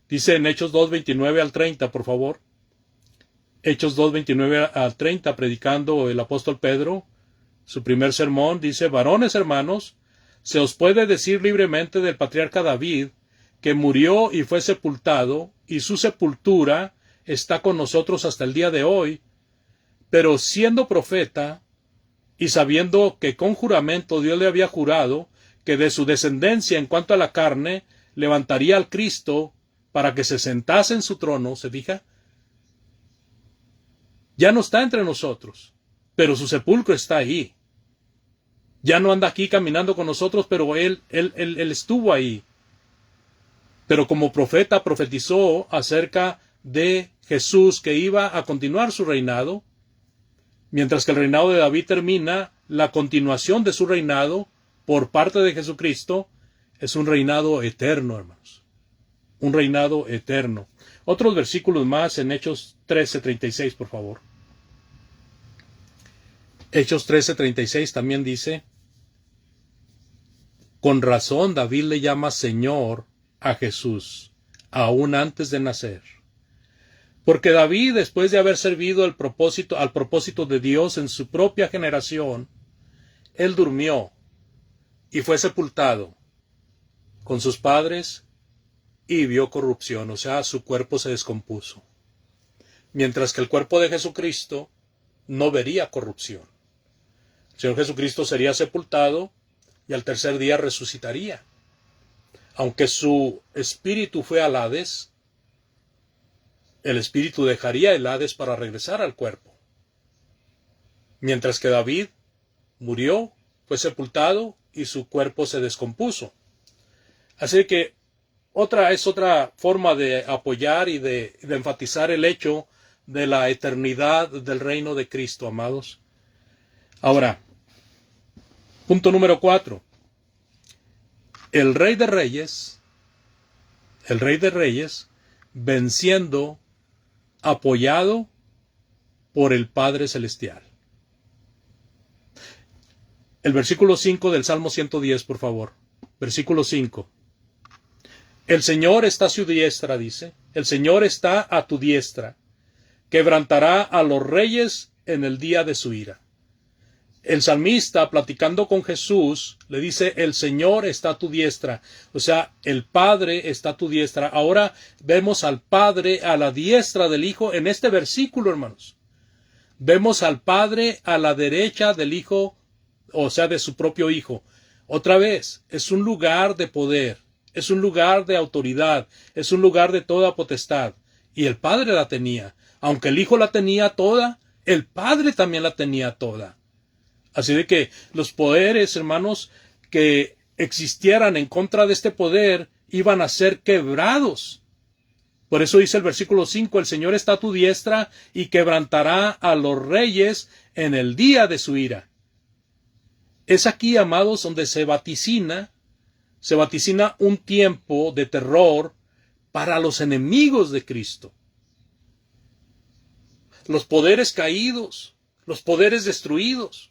Dice en Hechos 2, 29 al 30, por favor. Hechos 2, 29 al 30, predicando el apóstol Pedro, su primer sermón, dice: varones hermanos, se os puede decir libremente del patriarca David, que murió y fue sepultado, y su sepultura está con nosotros hasta el día de hoy, pero siendo profeta, y sabiendo que con juramento Dios le había jurado que de su descendencia en cuanto a la carne levantaría al Cristo para que se sentase en su trono, ¿se fija? Ya no está entre nosotros, pero su sepulcro está ahí. Ya no anda aquí caminando con nosotros, pero él estuvo ahí. Pero como profeta profetizó acerca de Jesús, que iba a continuar su reinado. Mientras que el reinado de David termina, la continuación de su reinado por parte de Jesucristo es un reinado eterno, hermanos. Un reinado eterno. Otros versículos más en Hechos 13:36, por favor. Hechos 13:36 también dice: con razón David le llama Señor a Jesús, aún antes de nacer. Porque David, después de haber servido al propósito de Dios en su propia generación, él durmió y fue sepultado con sus padres y vio corrupción, o sea, su cuerpo se descompuso. Mientras que el cuerpo de Jesucristo no vería corrupción. El Señor Jesucristo sería sepultado y al tercer día resucitaría. Aunque su espíritu fue al Hades, el espíritu dejaría el Hades para regresar al cuerpo. Mientras que David murió, fue sepultado y su cuerpo se descompuso. Así que es otra forma de apoyar y de enfatizar el hecho de la eternidad del reino de Cristo, amados. Ahora, punto número 4. El Rey de Reyes, venciendo, apoyado por el Padre Celestial. El versículo 5 del Salmo 110, por favor. Versículo 5. El Señor está a su diestra, dice. El Señor está a tu diestra. Quebrantará a los reyes en el día de su ira. El salmista, platicando con Jesús, le dice: el Señor está a tu diestra. O sea, el Padre está a tu diestra. Ahora vemos al Padre a la diestra del Hijo en este versículo, hermanos. Vemos al Padre a la derecha del Hijo, o sea, de su propio Hijo. Otra vez, es un lugar de poder, es un lugar de autoridad, es un lugar de toda potestad. Y el Padre la tenía. Aunque el Hijo la tenía toda, el Padre también la tenía toda. Así de que los poderes, hermanos, que existieran en contra de este poder, iban a ser quebrados. Por eso dice el versículo 5, el Señor está a tu diestra y quebrantará a los reyes en el día de su ira. Es aquí, amados, donde se vaticina un tiempo de terror para los enemigos de Cristo. Los poderes caídos, los poderes destruidos.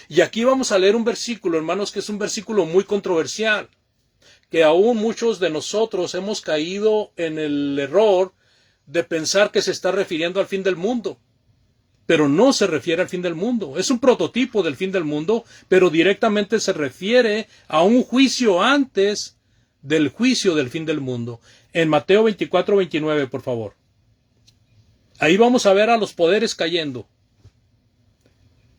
Y aquí vamos a leer un versículo, hermanos, que es un versículo muy controversial, que aún muchos de nosotros hemos caído en el error de pensar que se está refiriendo al fin del mundo. Pero no se refiere al fin del mundo. Es un prototipo del fin del mundo, pero directamente se refiere a un juicio antes del juicio del fin del mundo. En Mateo 24:29, por favor. Ahí vamos a ver a los poderes cayendo.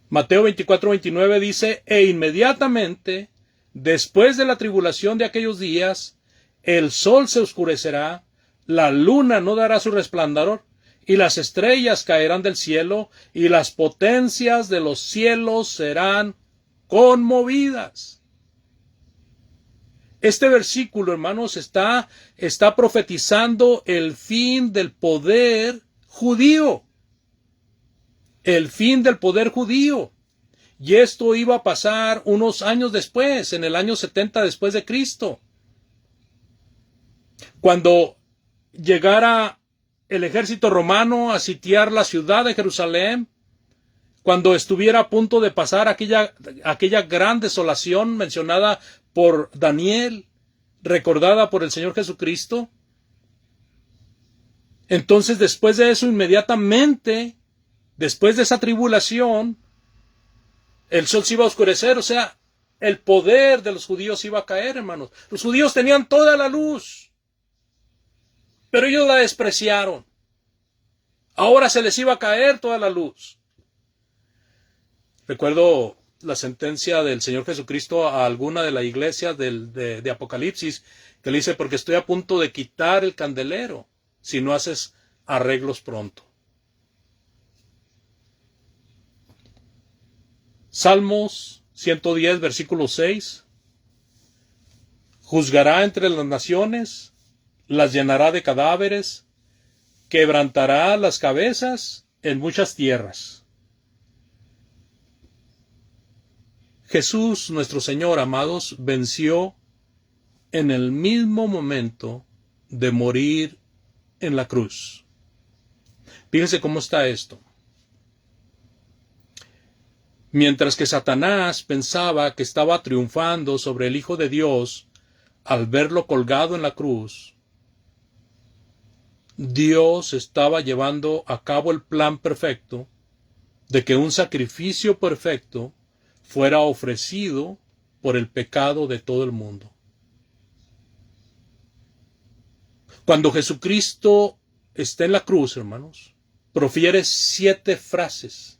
Mateo 24:29 dice: e inmediatamente, después de la tribulación de aquellos días, el sol se oscurecerá, la luna no dará su resplandor, y las estrellas caerán del cielo, y las potencias de los cielos serán conmovidas. Este versículo, hermanos, está profetizando el fin del poder judío. El fin del poder judío. Y esto iba a pasar unos años después, en el año 70 después de Cristo. Cuando llegara el ejército romano a sitiar la ciudad de Jerusalén, cuando estuviera a punto de pasar aquella gran desolación mencionada por Daniel, recordada por el Señor Jesucristo. Entonces, después de eso, inmediatamente, después de esa tribulación, el sol se iba a oscurecer, o sea, el poder de los judíos iba a caer, hermanos. Los judíos tenían toda la luz, pero ellos la despreciaron. Ahora se les iba a caer toda la luz. Recuerdo la sentencia del Señor Jesucristo a alguna de la iglesia de Apocalipsis, que le dice, porque estoy a punto de quitar el candelero, si no haces arreglos pronto. Salmos 110, versículo 6. Juzgará entre las naciones, las llenará de cadáveres, quebrantará las cabezas en muchas tierras. Jesús, nuestro Señor, amados, venció en el mismo momento de morir en la cruz. Fíjense cómo está esto. Mientras que Satanás pensaba que estaba triunfando sobre el Hijo de Dios al verlo colgado en la cruz, Dios estaba llevando a cabo el plan perfecto de que un sacrificio perfecto fuera ofrecido por el pecado de todo el mundo. Cuando Jesucristo está en la cruz, hermanos, profiere 7 frases.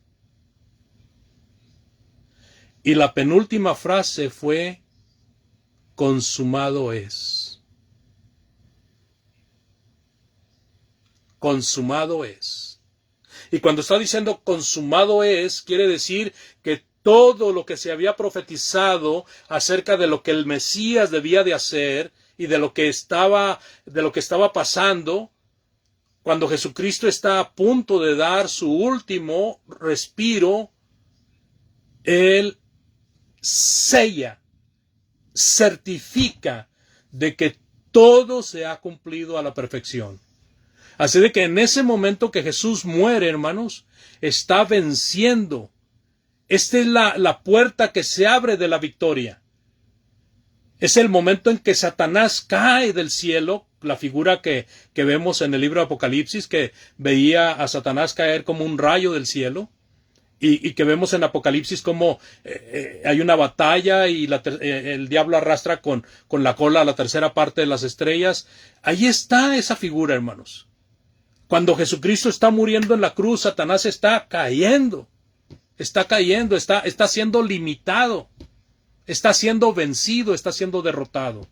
Y la penúltima frase fue, consumado es. Consumado es. Y cuando está diciendo consumado es, quiere decir que todo lo que se había profetizado acerca de lo que el Mesías debía de hacer y de lo que estaba pasando, cuando Jesucristo está a punto de dar su último respiro, Él sella, certifica de que todo se ha cumplido a la perfección. Así de que en ese momento que Jesús muere, hermanos, está venciendo. Esta es la puerta que se abre de la victoria. Es el momento en que Satanás cae del cielo, la figura que vemos en el libro de Apocalipsis, que veía a Satanás caer como un rayo del cielo, y que vemos en Apocalipsis como hay una batalla y el diablo arrastra con la cola a la tercera parte de las estrellas. Ahí está esa figura, hermanos. Cuando Jesucristo está muriendo en la cruz, Satanás está cayendo. Está cayendo, está siendo limitado, está siendo vencido, está siendo derrotado.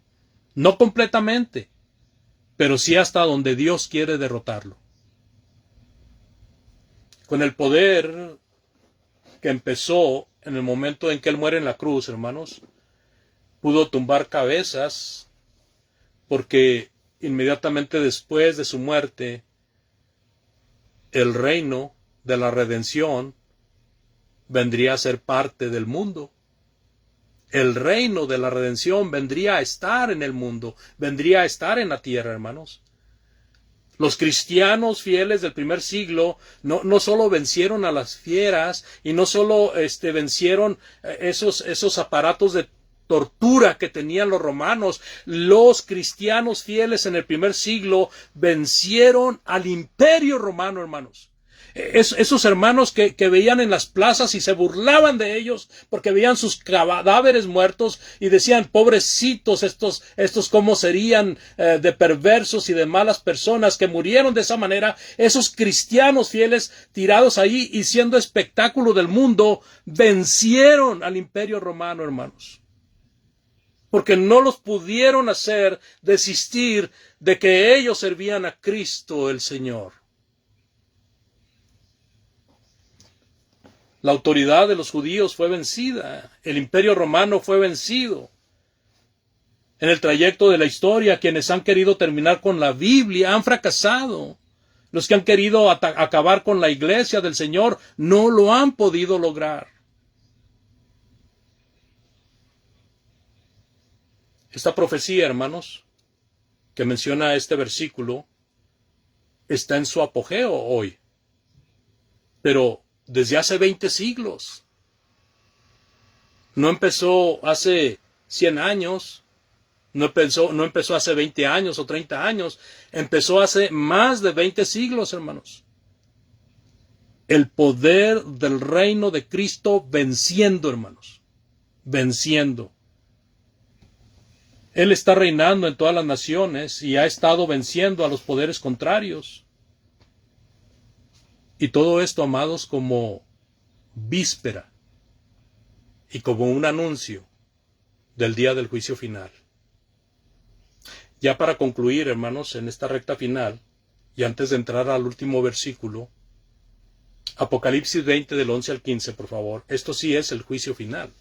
No completamente, pero sí hasta donde Dios quiere derrotarlo. Con el poder que empezó en el momento en que Él muere en la cruz, hermanos, pudo tumbar cabezas, porque inmediatamente después de su muerte, el reino de la redención vendría a ser parte del mundo. El reino de la redención vendría a estar en el mundo, vendría a estar en la tierra, hermanos. Los cristianos fieles del primer siglo no solo vencieron a las fieras y no solo vencieron esos aparatos de tortura que tenían los romanos. Los cristianos fieles en el primer siglo vencieron al imperio romano, hermanos. Esos hermanos que veían en las plazas y se burlaban de ellos porque veían sus cadáveres muertos y decían, pobrecitos estos cómo serían de perversos y de malas personas que murieron de esa manera. Esos cristianos fieles tirados ahí y siendo espectáculo del mundo, vencieron al imperio romano, hermanos. Porque no los pudieron hacer desistir de que ellos servían a Cristo el Señor. La autoridad de los judíos fue vencida, el imperio romano fue vencido. En el trayecto de la historia, quienes han querido terminar con la Biblia han fracasado. Los que han querido acabar con la iglesia del Señor no lo han podido lograr. Esta profecía, hermanos, que menciona este versículo, está en su apogeo hoy. Pero desde hace 20 siglos. No empezó hace 100 años, no empezó hace 20 años o 30 años, empezó hace más de 20 siglos, hermanos. El poder del reino de Cristo venciendo, hermanos, venciendo. Él está reinando en todas las naciones y ha estado venciendo a los poderes contrarios. Y todo esto, amados, como víspera y como un anuncio del día del juicio final. Ya para concluir, hermanos, en esta recta final, y antes de entrar al último versículo, Apocalipsis 20 del 11 al 15, por favor. Esto sí es el juicio final.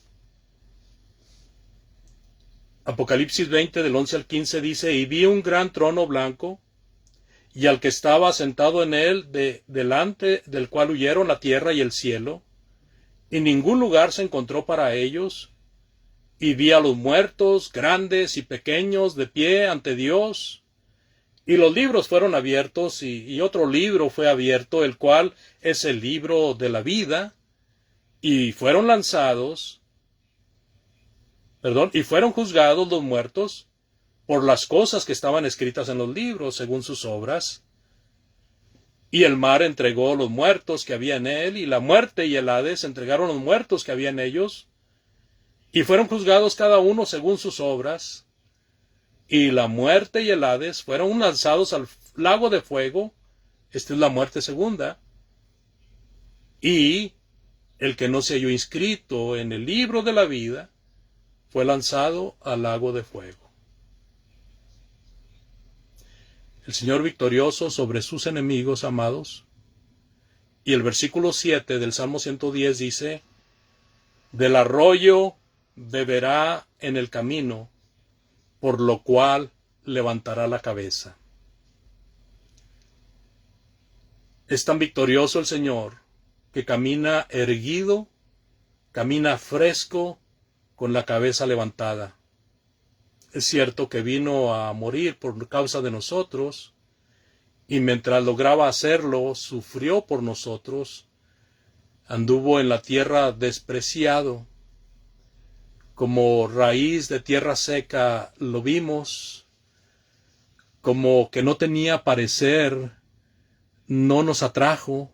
Apocalipsis 20 del 11 al 15 dice: y vi un gran trono blanco, y al que estaba sentado en él, delante del cual huyeron la tierra y el cielo, y ningún lugar se encontró para ellos. Y vi a los muertos, grandes y pequeños, de pie ante Dios. Y los libros fueron abiertos, y otro libro fue abierto, el cual es el libro de la vida. Y fueron juzgados los muertos por las cosas que estaban escritas en los libros, según sus obras. Y el mar entregó los muertos que había en él, y la muerte y el Hades entregaron los muertos que había en ellos. Y fueron juzgados cada uno según sus obras, y la muerte y el Hades fueron lanzados al lago de fuego. Esta es la muerte segunda. Y el que no se halló inscrito en el libro de la vida fue lanzado al lago de fuego. El Señor victorioso sobre sus enemigos, amados. Y el versículo 7 del Salmo 110 dice: del arroyo beberá en el camino, por lo cual levantará la cabeza. Es tan victorioso el Señor que camina erguido, camina fresco, con la cabeza levantada. Es cierto que vino a morir por causa de nosotros, y mientras lograba hacerlo, sufrió por nosotros, anduvo en la tierra despreciado, como raíz de tierra seca lo vimos, como que no tenía parecer, no nos atrajo,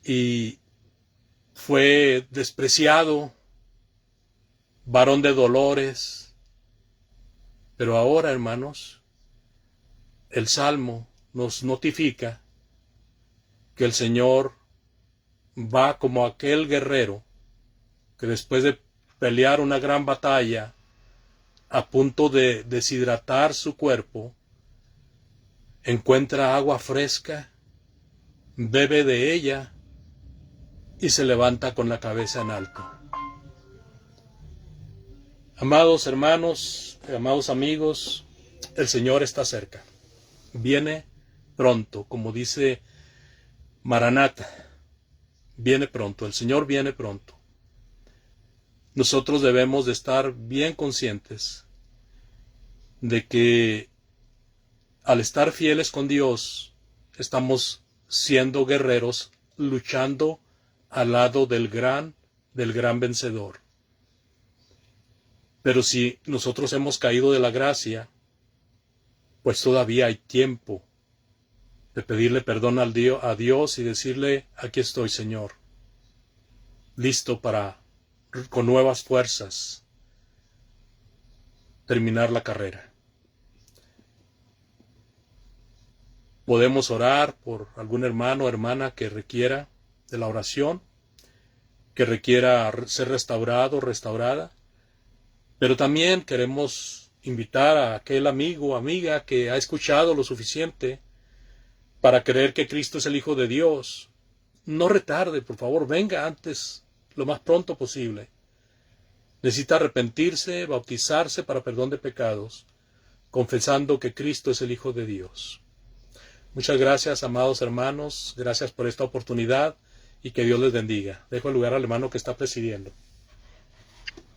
y fue despreciado, varón de dolores. Pero ahora, hermanos, el Salmo nos notifica que el Señor va como aquel guerrero que después de pelear una gran batalla, a punto de deshidratar su cuerpo, encuentra agua fresca, bebe de ella y se levanta con la cabeza en alto. Amados hermanos, amados amigos, el Señor está cerca. Viene pronto, como dice Maranata. Viene pronto, el Señor viene pronto. Nosotros debemos de estar bien conscientes de que al estar fieles con Dios, estamos siendo guerreros, luchando al lado del gran vencedor. Pero si nosotros hemos caído de la gracia, pues todavía hay tiempo de pedirle perdón a Dios y decirle: aquí estoy, Señor, listo para, con nuevas fuerzas, terminar la carrera. Podemos orar por algún hermano o hermana que requiera de la oración, que requiera ser restaurado o restaurada, pero también queremos invitar a aquel amigo o amiga que ha escuchado lo suficiente para creer que Cristo es el Hijo de Dios. No retarde, por favor, venga antes, lo más pronto posible. Necesita arrepentirse, bautizarse para perdón de pecados, confesando que Cristo es el Hijo de Dios. Muchas gracias, amados hermanos, gracias por esta oportunidad y que Dios les bendiga. Dejo el lugar al hermano que está presidiendo.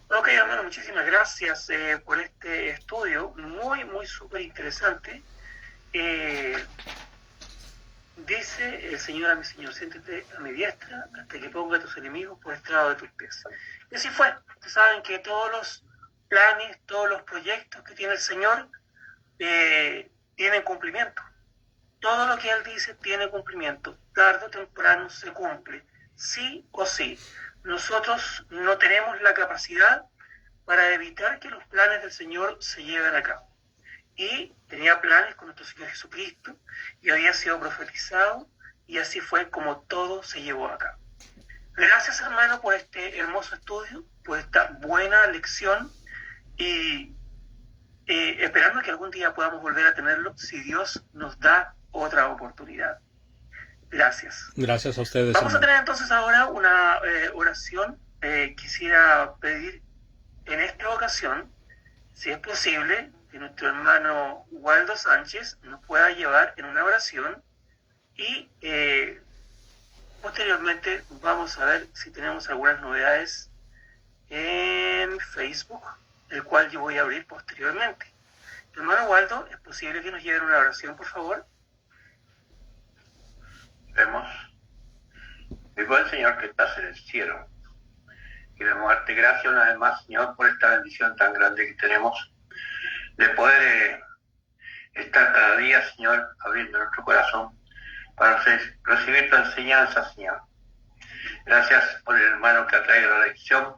Ok, hermano, muchísimas gracias por este estudio, muy súper interesante. Dice dice el Señor a mi Señor, siéntate a mi diestra hasta que ponga a tus enemigos por estrado de tus pies. Y así fue. Ustedes saben que todos los planes, todos los proyectos que tiene el Señor tienen cumplimiento. Todo lo que Él dice tiene cumplimiento. Tarde o temprano se cumple, sí o sí. Nosotros no tenemos la capacidad para evitar que los planes del Señor se lleven a cabo. Y tenía planes con nuestro Señor Jesucristo y había sido profetizado, y así fue como todo se llevó a cabo. Gracias, hermano, por este hermoso estudio, por esta buena lección, y esperando que algún día podamos volver a tenerlo si Dios nos da otra oportunidad. Gracias. Gracias a ustedes. Vamos a tener entonces ahora una oración. Quisiera pedir en esta ocasión, si es posible, que nuestro hermano Waldo Sánchez nos pueda llevar en una oración, y posteriormente vamos a ver si tenemos algunas novedades en Facebook, el cual yo voy a abrir posteriormente. Hermano Waldo, ¿es posible que nos lleven una oración, por favor? Vemos, mi buen Señor que estás en el cielo, queremos darte gracias una vez más, Señor, por esta bendición tan grande que tenemos de poder estar cada día, Señor, abriendo nuestro corazón para recibir tu enseñanza, Señor. Gracias por el hermano que ha traído la lección.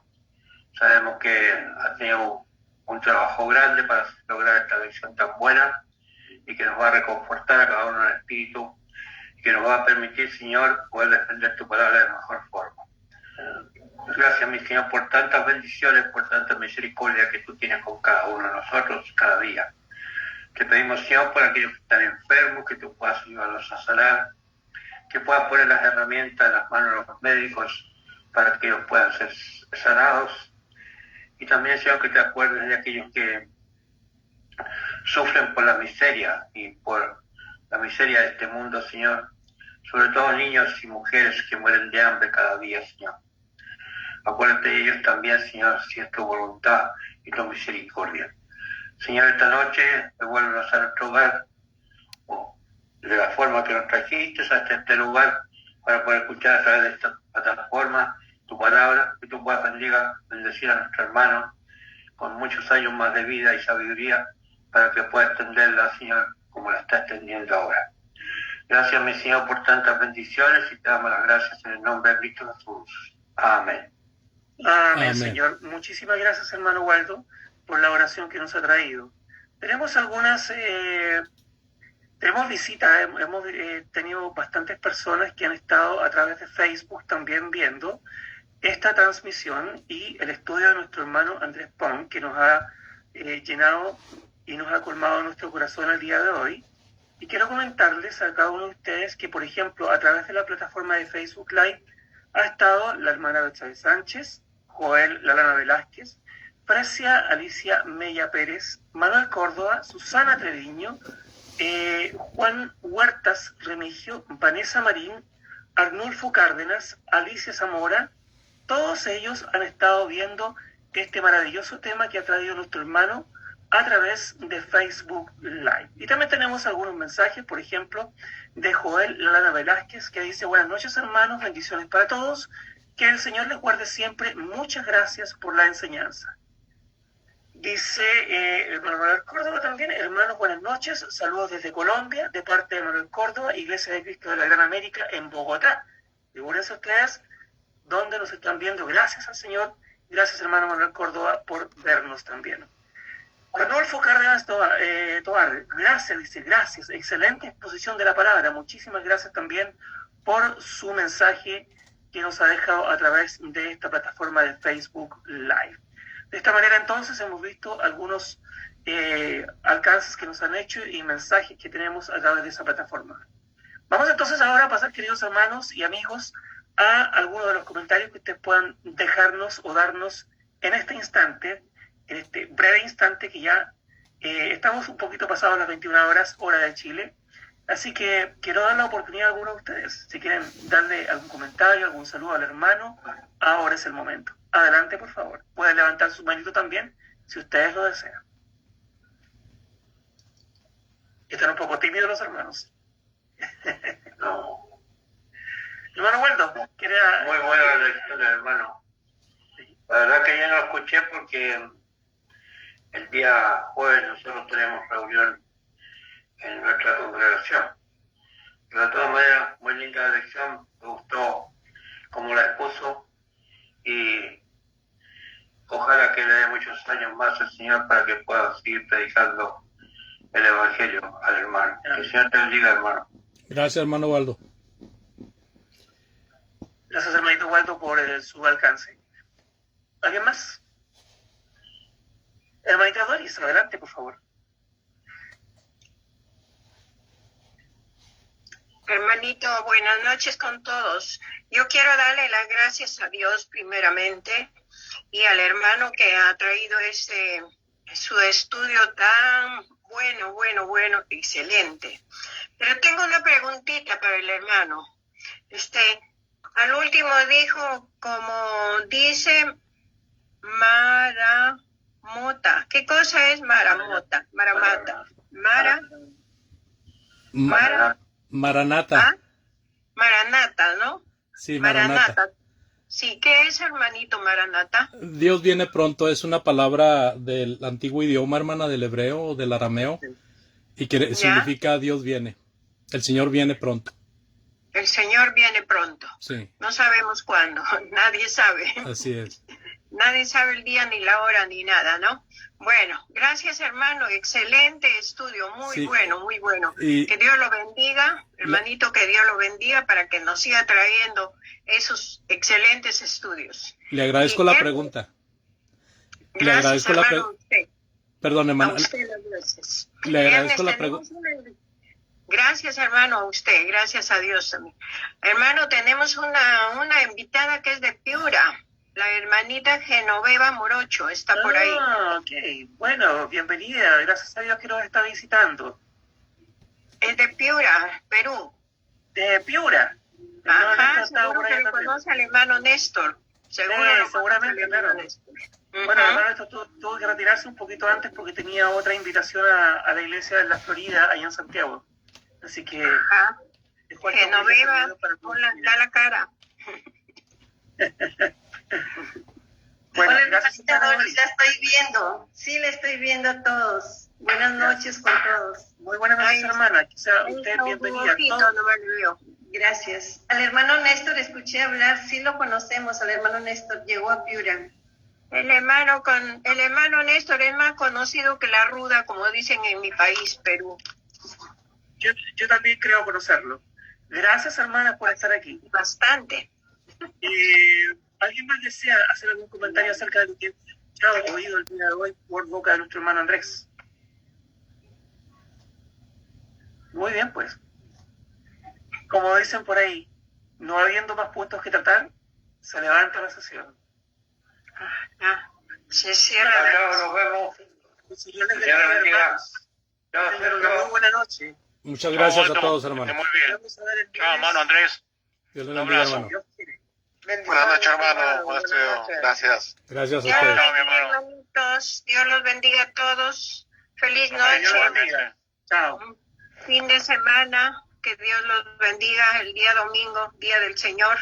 Sabemos que ha tenido un trabajo grande para lograr esta lección tan buena, y que nos va a reconfortar a cada uno en el espíritu, y que nos va a permitir, Señor, poder defender tu palabra de la mejor forma. Gracias, mi Señor, por tantas bendiciones, por tanta misericordia que tú tienes con cada uno de nosotros cada día. Te pedimos, Señor, por aquellos que están enfermos, que tú puedas ayudarlos a sanar, que puedas poner las herramientas en las manos de los médicos para que ellos puedan ser sanados. Y también, Señor, que te acuerdes de aquellos que sufren por la miseria y por la miseria de este mundo, Señor. Sobre todo niños y mujeres que mueren de hambre cada día, Señor. Acuérdate de ellos también, Señor, si es tu voluntad y tu misericordia. Señor, esta noche devuélvenos a nuestro hogar, de la forma que nos trajiste hasta este lugar, para poder escuchar a través de esta plataforma tu palabra, que tú puedas bendecir a nuestro hermano con muchos años más de vida y sabiduría, para que pueda extenderla, Señor, como la está extendiendo ahora. Gracias, mi Señor, por tantas bendiciones, y te damos las gracias en el nombre de Cristo Jesús. Amén. Amén, Señor. Muchísimas gracias, hermano Waldo, por la oración que nos ha traído. Tenemos algunas tenemos visitas, hemos tenido bastantes personas que han estado a través de Facebook también viendo esta transmisión y el estudio de nuestro hermano Andrés Pong, que nos ha llenado y nos ha colmado nuestro corazón el día de hoy. Y quiero comentarles a cada uno de ustedes que, por ejemplo, a través de la plataforma de Facebook Live ha estado la hermana Betsabe Sánchez, Joel Lalana Velázquez, Precia Alicia Mella Pérez, Manuel Córdoba, Susana Treviño, Juan Huertas Remigio, Vanessa Marín, Arnulfo Cárdenas, Alicia Zamora. Todos ellos han estado viendo este maravilloso tema que ha traído nuestro hermano a través de Facebook Live. Y también tenemos algunos mensajes, por ejemplo, de Joel Lalana Velázquez, que dice: buenas noches, hermanos, bendiciones para todos, que el Señor les guarde siempre, muchas gracias por la enseñanza. Dice hermano Manuel Córdoba también: hermanos, buenas noches, saludos desde Colombia, de parte de Manuel Córdoba, Iglesia de Cristo de la Gran América, en Bogotá. Figúrense ustedes donde nos están viendo. Gracias al Señor, gracias hermano Manuel Córdoba por vernos también. Arnulfo Cárdenas Tobar, gracias, dice, gracias, excelente exposición de la palabra, muchísimas gracias también por su mensaje que nos ha dejado a través de esta plataforma de Facebook Live. De esta manera entonces hemos visto algunos alcances que nos han hecho y mensajes que tenemos a través de esa plataforma. Vamos entonces ahora a pasar, queridos hermanos y amigos, a algunos de los comentarios que ustedes puedan dejarnos o darnos en este instante, en este breve instante que ya estamos un poquito pasados las 21 horas, hora de Chile. Así que quiero dar la oportunidad a algunos de ustedes. Si quieren darle algún comentario, algún saludo al hermano, ahora es el momento. Adelante, por favor. Pueden levantar su manito también, si ustedes lo desean. Están un poco tímidos los hermanos. No, Era, Muy buena la lección, hermano. La verdad que yo no escuché porque el día jueves nosotros tenemos reunión en nuestra congregación. Pero de todas maneras, muy linda la lección, me gustó como la expuso y ojalá que le dé muchos años más al Señor para que pueda seguir predicando el Evangelio al hermano. Que el Señor te bendiga, hermano. Gracias, hermano Waldo. gracias, hermanito Waldo, por su alcance. ¿Alguien más? Hermanita Doris, adelante, por favor. Hermanito, buenas noches con todos. Yo quiero darle las gracias a Dios primeramente y al hermano que ha traído su estudio tan bueno, excelente. Pero tengo una preguntita para el hermano. Al último dijo, como dice Maramota. ¿Qué cosa es Maramota? Maramata. Maranata. ¿Ah? Maranata, ¿no? Sí, Maranata. Sí, ¿qué es, hermanito Maranata? Dios viene pronto es una palabra del antiguo idioma, hermana, del hebreo o del arameo, y que significa Dios viene. El Señor viene pronto. El Señor viene pronto. Sí. No sabemos cuándo, nadie sabe. Así es. Nadie sabe el día, ni la hora, ni nada, ¿no? Bueno, gracias, hermano. Excelente estudio, muy bueno, muy bueno. Y que Dios lo bendiga, hermanito, que Dios lo bendiga para que nos siga trayendo esos excelentes estudios. Le agradezco la pregunta. Le agradezco la pregunta. Perdón, hermano. A usted las gracias. Le agradezco la pregunta. Gracias, hermano, a usted. Gracias a Dios también. Hermano, tenemos una invitada que es de Piura. La hermanita Genoveva Morocho está por ahí. Ok. Bueno, bienvenida. Gracias a Dios que nos está visitando. Es de Piura, Perú. De Piura. Ajá, seguro que lo conoce al hermano Néstor. Seguramente, claro. Bueno, hermano, esto tuvo que retirarse un poquito antes porque tenía otra invitación a la iglesia de la Florida, allá en Santiago. Así que... Genoveva, da la cara. Bueno, hola, gracias. la estoy viendo. Sí, la estoy viendo a todos. Buenas noches con todos. Muy buenas noches, hermana. Quizá usted bienvenida. Gracias. Al hermano Néstor escuché hablar, sí lo conocemos, al hermano Néstor, llegó a Piura. El hermano Néstor es más conocido que la ruda, como dicen en mi país, Perú. Yo también creo conocerlo. Gracias, hermana, por estar aquí. Bastante. ¿Alguien más desea hacer algún comentario acerca de lo que hemos escuchado oído el día de hoy por boca de nuestro hermano Andrés? Muy bien, pues. Como dicen por ahí, no habiendo más puntos que tratar, se levanta la sesión. Se cierra. Nos vemos. Señor les bendiga, hermanos. Tengan una muy buena noche. Muchas gracias a todos, hermano. Muy bien. Chao, hermano Andrés. Dios le bendiga, hermano. Buenas noches, hermano. Buenas noches. Gracias. Gracias a Dios ustedes. los bendiga, hermanitos. Dios los bendiga a todos. Feliz noche. Chao. Fin de semana. Que Dios los bendiga el día domingo, día del Señor.